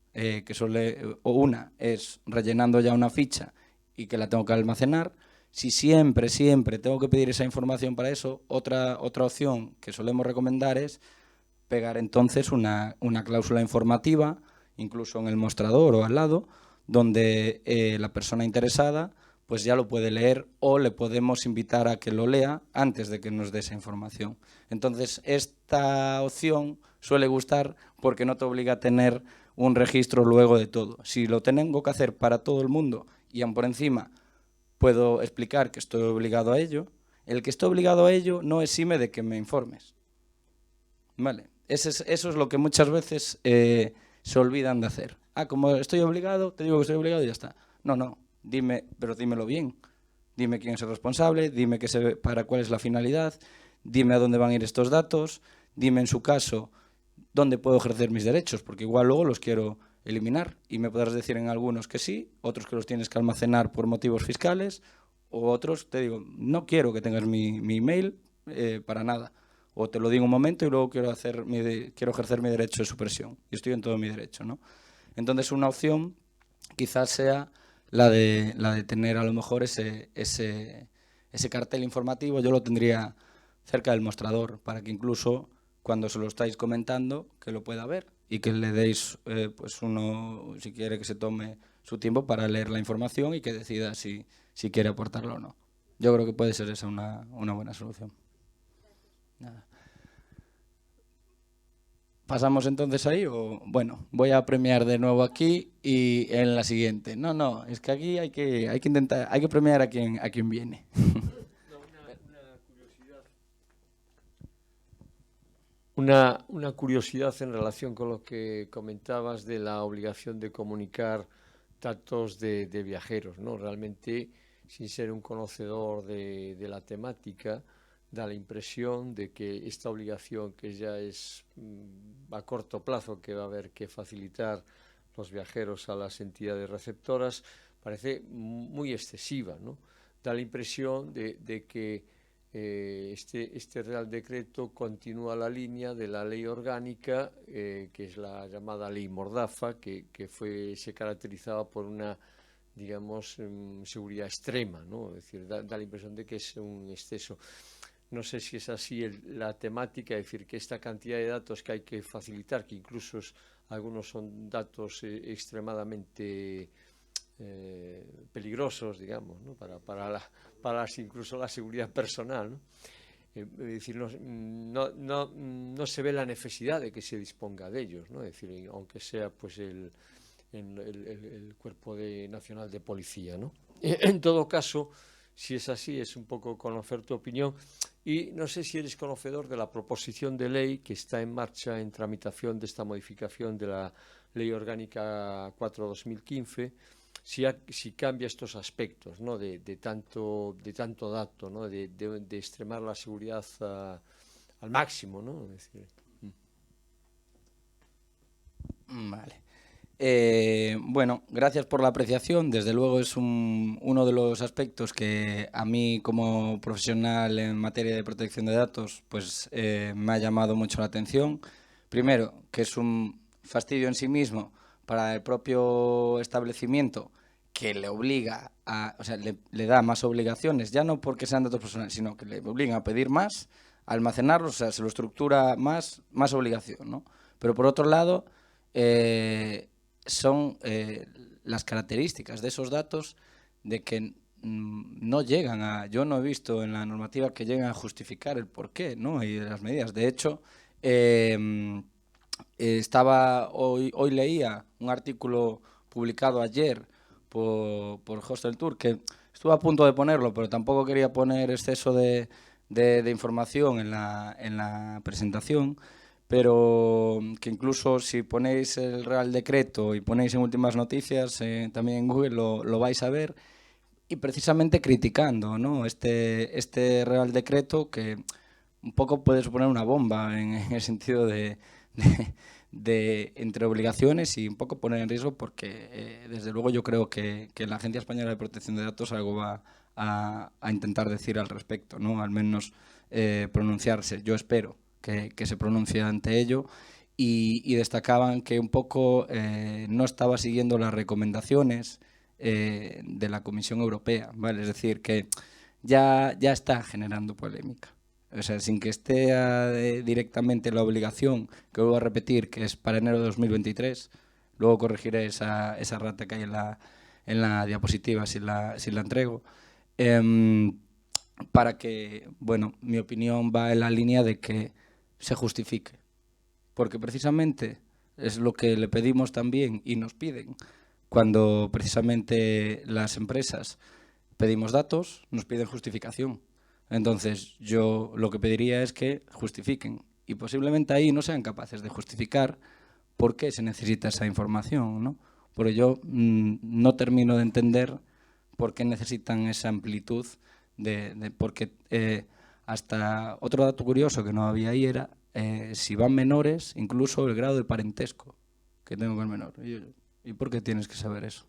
o una es rellenando ya una ficha y que la tengo que almacenar. Si siempre tengo que pedir esa información para eso, otra opción que solemos recomendar es pegar entonces una cláusula informativa, incluso en el mostrador o al lado, donde la persona interesada pues ya lo puede leer, o le podemos invitar a que lo lea antes de que nos dé esa información. Entonces, esta opción suele gustar porque no te obliga a tener un registro luego de todo. Si lo tengo que hacer para todo el mundo y aún por encima puedo explicar que estoy obligado a ello, el que estoy obligado a ello no exime de que me informes. ¿Vale? Eso es lo que muchas veces se olvidan de hacer. Como estoy obligado, te digo que estoy obligado y ya está. No, dime, pero dímelo bien. Dime quién es el responsable, dime para cuál es la finalidad, dime a dónde van a ir estos datos, dime en su caso dónde puedo ejercer mis derechos, porque igual luego los quiero eliminar y me podrás decir en algunos que sí, otros que los tienes que almacenar por motivos fiscales, o otros te digo, no quiero que tengas mi email para nada. O te lo digo un momento y luego quiero ejercer mi derecho de supresión. Y estoy en todo mi derecho, ¿no? Entonces, una opción quizás sea la de tener a lo mejor ese cartel informativo. Yo lo tendría cerca del mostrador para que incluso cuando se lo estáis comentando, que lo pueda ver y que le deis pues uno, si quiere, que se tome su tiempo para leer la información y que decida si quiere aportarlo o no. Yo creo que puede ser esa una buena solución. Nada. ¿Pasamos entonces ahí o...? Bueno, voy a premiar de nuevo aquí y en la siguiente. No, es que aquí hay que intentar, hay que premiar a quien viene. Una curiosidad en relación con lo que comentabas de la obligación de comunicar datos de viajeros, ¿no? Realmente, sin ser un conocedor de la temática, da la impresión de que esta obligación, que ya es a corto plazo, que va a haber que facilitar los viajeros a las entidades receptoras, parece muy excesiva, ¿no? Da la impresión de que este Real Decreto continúa la línea de la ley orgánica, que es la llamada ley Mordaza, que se caracterizaba por una, digamos, seguridad extrema, ¿no? Es decir, da la impresión de que es un exceso. No sé si es así la temática, es decir, que esta cantidad de datos que hay que facilitar, que incluso algunos son datos extremadamente peligrosos, digamos, ¿no? para incluso la seguridad personal, ¿no? Es decir, no se ve la necesidad de que se disponga de ellos, ¿no? Es decir, aunque sea pues el en el Cuerpo Nacional de Policía, ¿no? En todo caso, si es así, es un poco conocer tu opinión. Y no sé si eres conocedor de la proposición de ley que está en marcha en tramitación de esta modificación de la Ley Orgánica 4/2015, si cambia estos aspectos, ¿no? de tanto dato, ¿no? de extremar la seguridad al máximo, ¿no? Es decir, Vale. Bueno, gracias por la apreciación. Desde luego es uno de los aspectos que a mí como profesional en materia de protección de datos pues me ha llamado mucho la atención. Primero, que es un fastidio en sí mismo para el propio establecimiento, que le obliga o sea, le da más obligaciones, ya no porque sean datos personales, sino que le obliga a pedir más, a almacenarlos, o sea, se lo estructura más obligación, ¿no? Pero por otro lado, son las características de esos datos de que no llegan a... Yo no he visto en la normativa que lleguen a justificar el porqué, ¿no? Y las medidas. De hecho, hoy leía un artículo publicado ayer por Hostel Tour, que estuve a punto de ponerlo, pero tampoco quería poner exceso de información en la presentación, pero que incluso si ponéis el Real Decreto y ponéis en últimas noticias, también en Google lo vais a ver, y precisamente criticando, ¿no? este Real Decreto, que un poco puede suponer una bomba en el sentido de entre obligaciones y un poco poner en riesgo, porque desde luego yo creo que la Agencia Española de Protección de Datos algo va a intentar decir al respecto, ¿no? Al menos pronunciarse. Yo espero que se pronuncie ante ello, y destacaban que un poco no estaba siguiendo las recomendaciones de la Comisión Europea, ¿vale? Es decir, que ya está generando polémica. O sea, sin que esté directamente la obligación, que vuelvo a repetir, que es para enero de 2023, luego corregiré esa rata que hay en la diapositiva si la entrego, para que, bueno, mi opinión va en la línea de que se justifique, porque precisamente es lo que le pedimos también y nos piden cuando precisamente las empresas pedimos datos, nos piden justificación. Entonces yo lo que pediría es que justifiquen, y posiblemente ahí no sean capaces de justificar por qué se necesita esa información, ¿no? Porque yo no termino de entender por qué necesitan esa amplitud porque hasta otro dato curioso que no había ahí era si van menores, incluso el grado de parentesco que tengo con el menor. ¿Y por qué tienes que saber eso?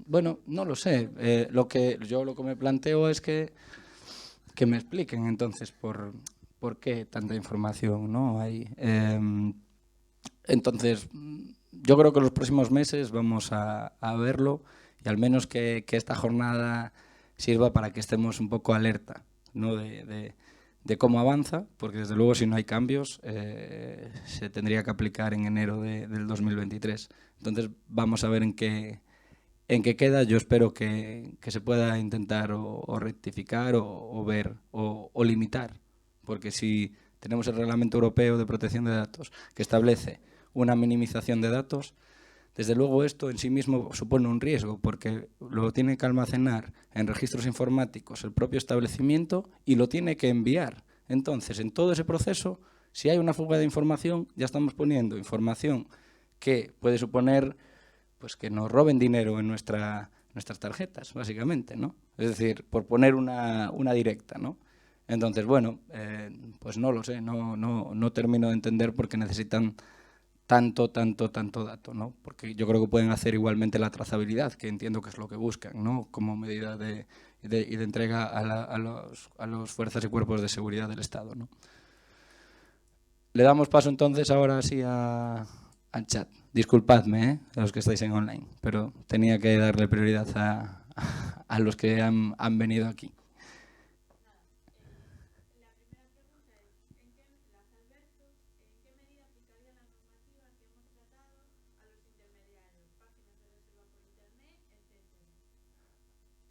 Bueno, no lo sé. Lo que me planteo es que me expliquen entonces por qué tanta información, ¿no? Hay, entonces, yo creo que en los próximos meses vamos a verlo, y al menos que esta jornada sirva para que estemos un poco alerta, ¿no? de cómo avanza, porque desde luego si no hay cambios se tendría que aplicar en enero del 2023. Entonces vamos a ver en qué queda. Yo espero que se pueda intentar o rectificar o ver o limitar, porque si tenemos el Reglamento Europeo de Protección de Datos que establece una minimización de datos, desde luego esto en sí mismo supone un riesgo, porque lo tiene que almacenar en registros informáticos el propio establecimiento y lo tiene que enviar. Entonces, en todo ese proceso, si hay una fuga de información, ya estamos poniendo información que puede suponer pues que nos roben dinero en nuestras tarjetas, básicamente, ¿no? Es decir, por poner una directa, ¿no? Entonces, bueno, pues no lo sé, no termino de entender por qué necesitan tanto dato, ¿no? Porque yo creo que pueden hacer igualmente la trazabilidad, que entiendo que es lo que buscan, ¿no? Como medida de entrega a los fuerzas y cuerpos de seguridad del Estado, ¿no? Le damos paso entonces ahora sí al chat. Disculpadme, a los que estáis en online, pero tenía que darle prioridad a los que han venido aquí.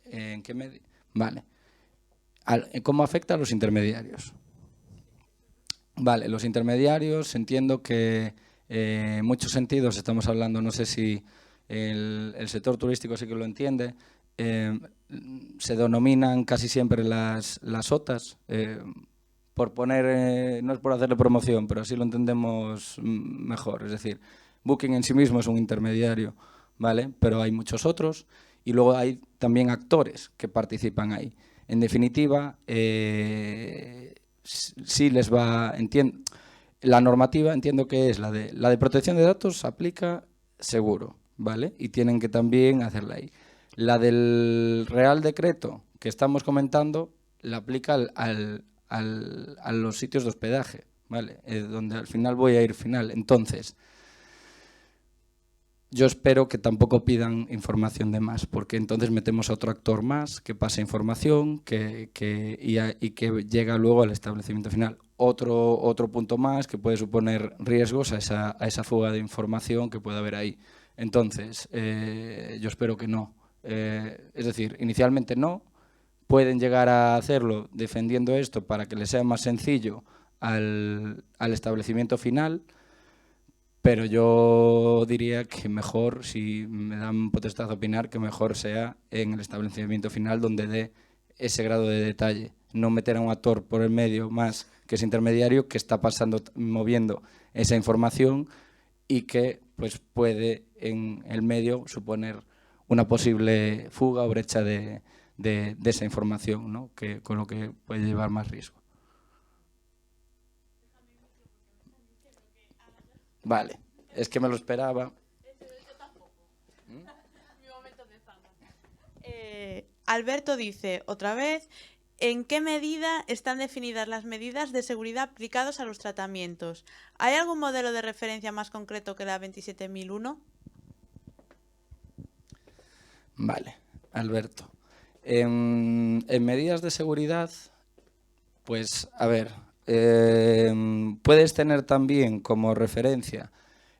¿En qué medida? Vale. ¿Cómo afecta a los intermediarios? Vale, los intermediarios entiendo que En muchos sentidos estamos hablando, no sé si el sector turístico sí que lo entiende, se denominan casi siempre las OTAs, por poner, no es por hacerle promoción, pero así lo entendemos mejor. Es decir, Booking en sí mismo es un intermediario, ¿vale? Pero hay muchos otros y luego hay también actores que participan ahí. En definitiva, sí les va, la normativa entiendo que es la de protección de datos, se aplica seguro, ¿vale? Y tienen que también hacerla ahí. La del Real Decreto que estamos comentando la aplica a los sitios de hospedaje, ¿vale? Donde al final voy a ir final. Entonces, yo espero que tampoco pidan información de más, porque entonces metemos a otro actor más que pasa información y que llega luego al establecimiento final. Otro punto más que puede suponer riesgos a esa fuga de información que pueda haber ahí. Entonces, yo espero que no. Es decir, inicialmente no, pueden llegar a hacerlo defendiendo esto para que les sea más sencillo al establecimiento final, pero yo diría que mejor, si me dan potestad de opinar, que mejor sea en el establecimiento final donde dé ese grado de detalle, no meter a un actor por el medio más que es intermediario que está moviendo esa información y que pues puede en el medio suponer una posible fuga o brecha de esa información, ¿no? Con lo que puede llevar más riesgo. Vale, es que me lo esperaba. Alberto dice, otra vez, ¿en qué medida están definidas las medidas de seguridad aplicadas a los tratamientos? ¿Hay algún modelo de referencia más concreto que la 27001? Vale, Alberto. En medidas de seguridad, pues, a ver, puedes tener también como referencia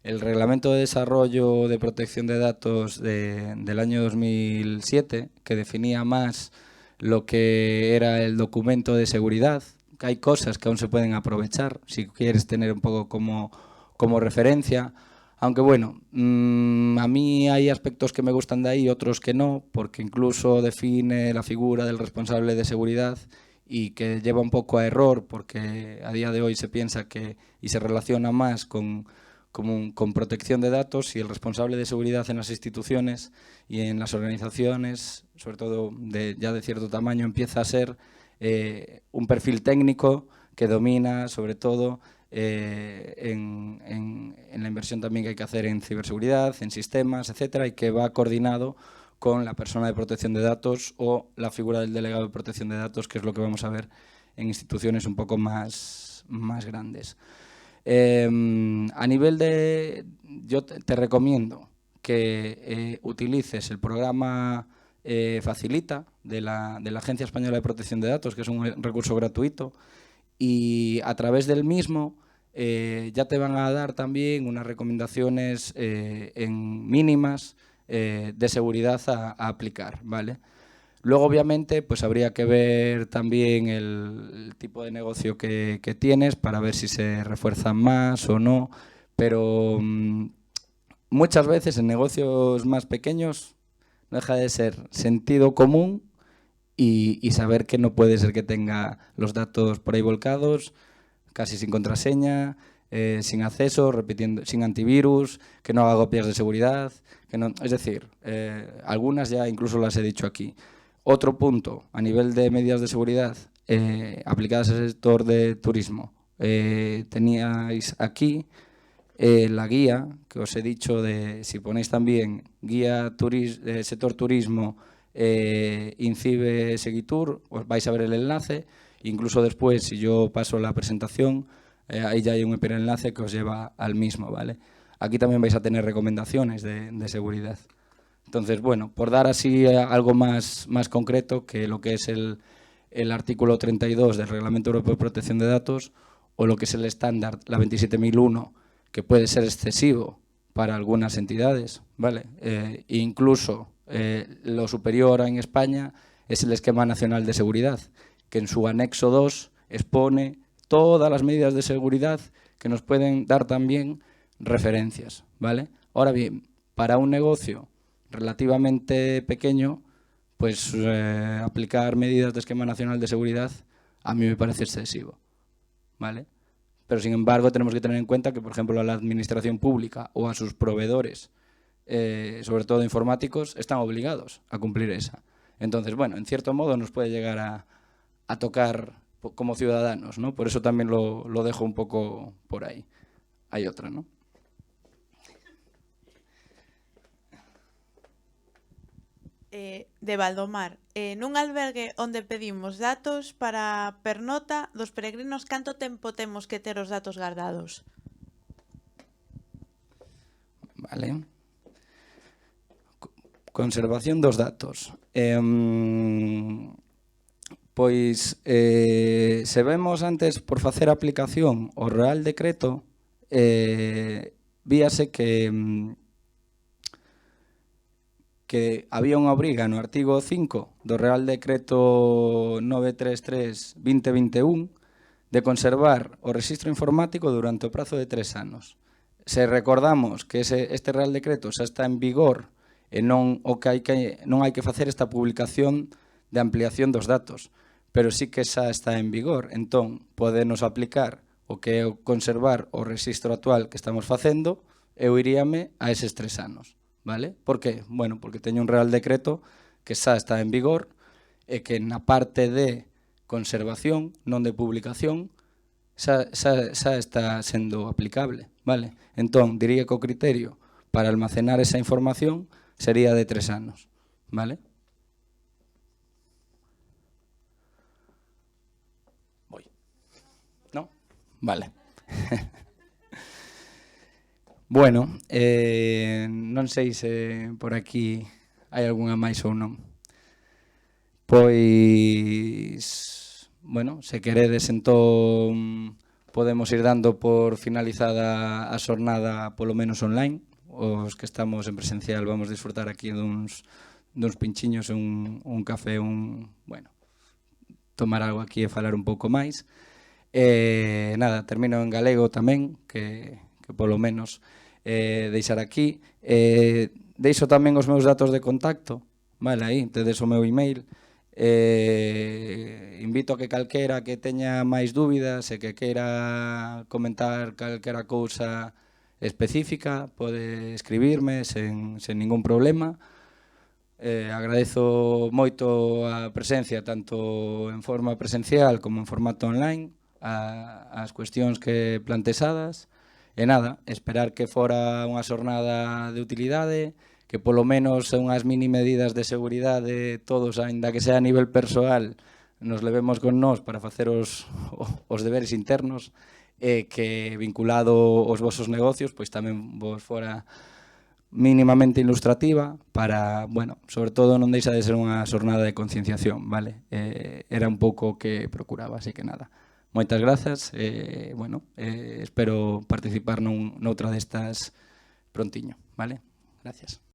el Reglamento de Desarrollo de Protección de Datos del año 2007, que definía más lo que era el documento de seguridad, que hay cosas que aún se pueden aprovechar, si quieres tener un poco como referencia. Aunque bueno, a mí hay aspectos que me gustan de ahí, otros que no, porque incluso define la figura del responsable de seguridad y que lleva un poco a error, porque a día de hoy se piensa que y se relaciona más con protección de datos, y el responsable de seguridad en las instituciones y en las organizaciones, sobre todo ya de cierto tamaño, empieza a ser un perfil técnico que domina sobre todo en la inversión también que hay que hacer en ciberseguridad, en sistemas, etcétera, y que va coordinado con la persona de protección de datos o la figura del delegado de protección de datos, que es lo que vamos a ver en instituciones un poco más grandes. A nivel yo te recomiendo que utilices el programa Facilita de la Agencia Española de Protección de Datos, que es un recurso gratuito, y a través del mismo ya te van a dar también unas recomendaciones en mínimas de seguridad a aplicar, ¿vale? Luego, obviamente, pues habría que ver también el tipo de negocio que tienes para ver si se refuerzan más o no, pero muchas veces en negocios más pequeños no deja de ser sentido común y saber que no puede ser que tenga los datos por ahí volcados, casi sin contraseña, sin acceso, repitiendo, sin antivirus, que no haga copias de seguridad, es decir, algunas ya incluso las he dicho aquí. Otro punto, a nivel de medidas de seguridad aplicadas al sector de turismo, teníais aquí la guía que os he dicho si ponéis también guía sector turismo, INCIBE Seguitur, os vais a ver el enlace. Incluso después, si yo paso la presentación, ahí ya hay un hiperenlace que os lleva al mismo, ¿vale? Aquí también vais a tener recomendaciones de seguridad. Entonces, bueno, por dar así algo más concreto que lo que es el artículo 32 del Reglamento Europeo de Protección de Datos, o lo que es el estándar, la 27001, que puede ser excesivo para algunas entidades, ¿vale? Incluso lo superior en España es el Esquema Nacional de Seguridad, que en su anexo 2 expone todas las medidas de seguridad que nos pueden dar también referencias, ¿vale? Ahora bien, para un negocio relativamente pequeño, pues aplicar medidas de esquema nacional de seguridad a mí me parece excesivo, ¿vale? Pero sin embargo tenemos que tener en cuenta que, por ejemplo, a la administración pública o a sus proveedores, sobre todo informáticos, están obligados a cumplir esa. Entonces, bueno, en cierto modo nos puede llegar a tocar como ciudadanos, ¿no? Por eso también lo dejo un poco por ahí. Hay otra, ¿no? De Valdomar, nun albergue onde pedimos datos para pernota dos peregrinos, canto tempo temos que ter os datos guardados? Vale. Conservación dos datos. Pois, se vemos antes por facer a aplicación o Real Decreto, víase que había unha obriga no artigo 5 do Real Decreto 933/2021 de conservar o rexistro informático durante o prazo de 3 anos. Se recordamos que este Real Decreto xa está en vigor e non hai que facer esta publicación de ampliación dos datos, pero sí que xa está en vigor, entón podenos aplicar o que é conservar o rexistro actual que estamos facendo, eu iríame a eses 3 anos. Vale? Por que? Bueno, porque teño un Real Decreto que xa está en vigor e que na parte de conservación, non de publicación, xa está sendo aplicable. Vale? Entón, diría que o criterio para almacenar esa información sería de 3 anos. Vale? Voy. ¿No? Vale. Bueno, non sei se por aquí hai algunha máis ou non. Pois, bueno, se queredes entón podemos ir dando por finalizada a xornada polo menos online. Os que estamos en presencial vamos disfrutar aquí duns pinchiños, un café, bueno, tomar algo aquí e falar un pouco máis. Nada, termino en galego tamén, que polo menos deixar aquí. Deixo tamén os meus datos de contacto, vale, aí, tedes o meu email. Invito a que calquera que teña máis dúbidas e que queira comentar calquera cousa específica pode escribirme sen ningún problema. Agradezo moito a presencia tanto en forma presencial como en formato online, as cuestións que planteadas. E nada, esperar que fora unha xornada de utilidade, que polo menos unhas mini medidas de seguridade todos, aínda que sea a nivel persoal, nos levemos con nós para facer os deberes internos, e que vinculado aos vosos negocios, pois tamén vos fora mínimamente ilustrativa para, bueno, sobre todo non deixa de ser unha xornada de concienciación, vale? Era un pouco o que procuraba, así que nada. Moitas grazas, bueno, espero participar noutra destas prontiño, vale? Gracias.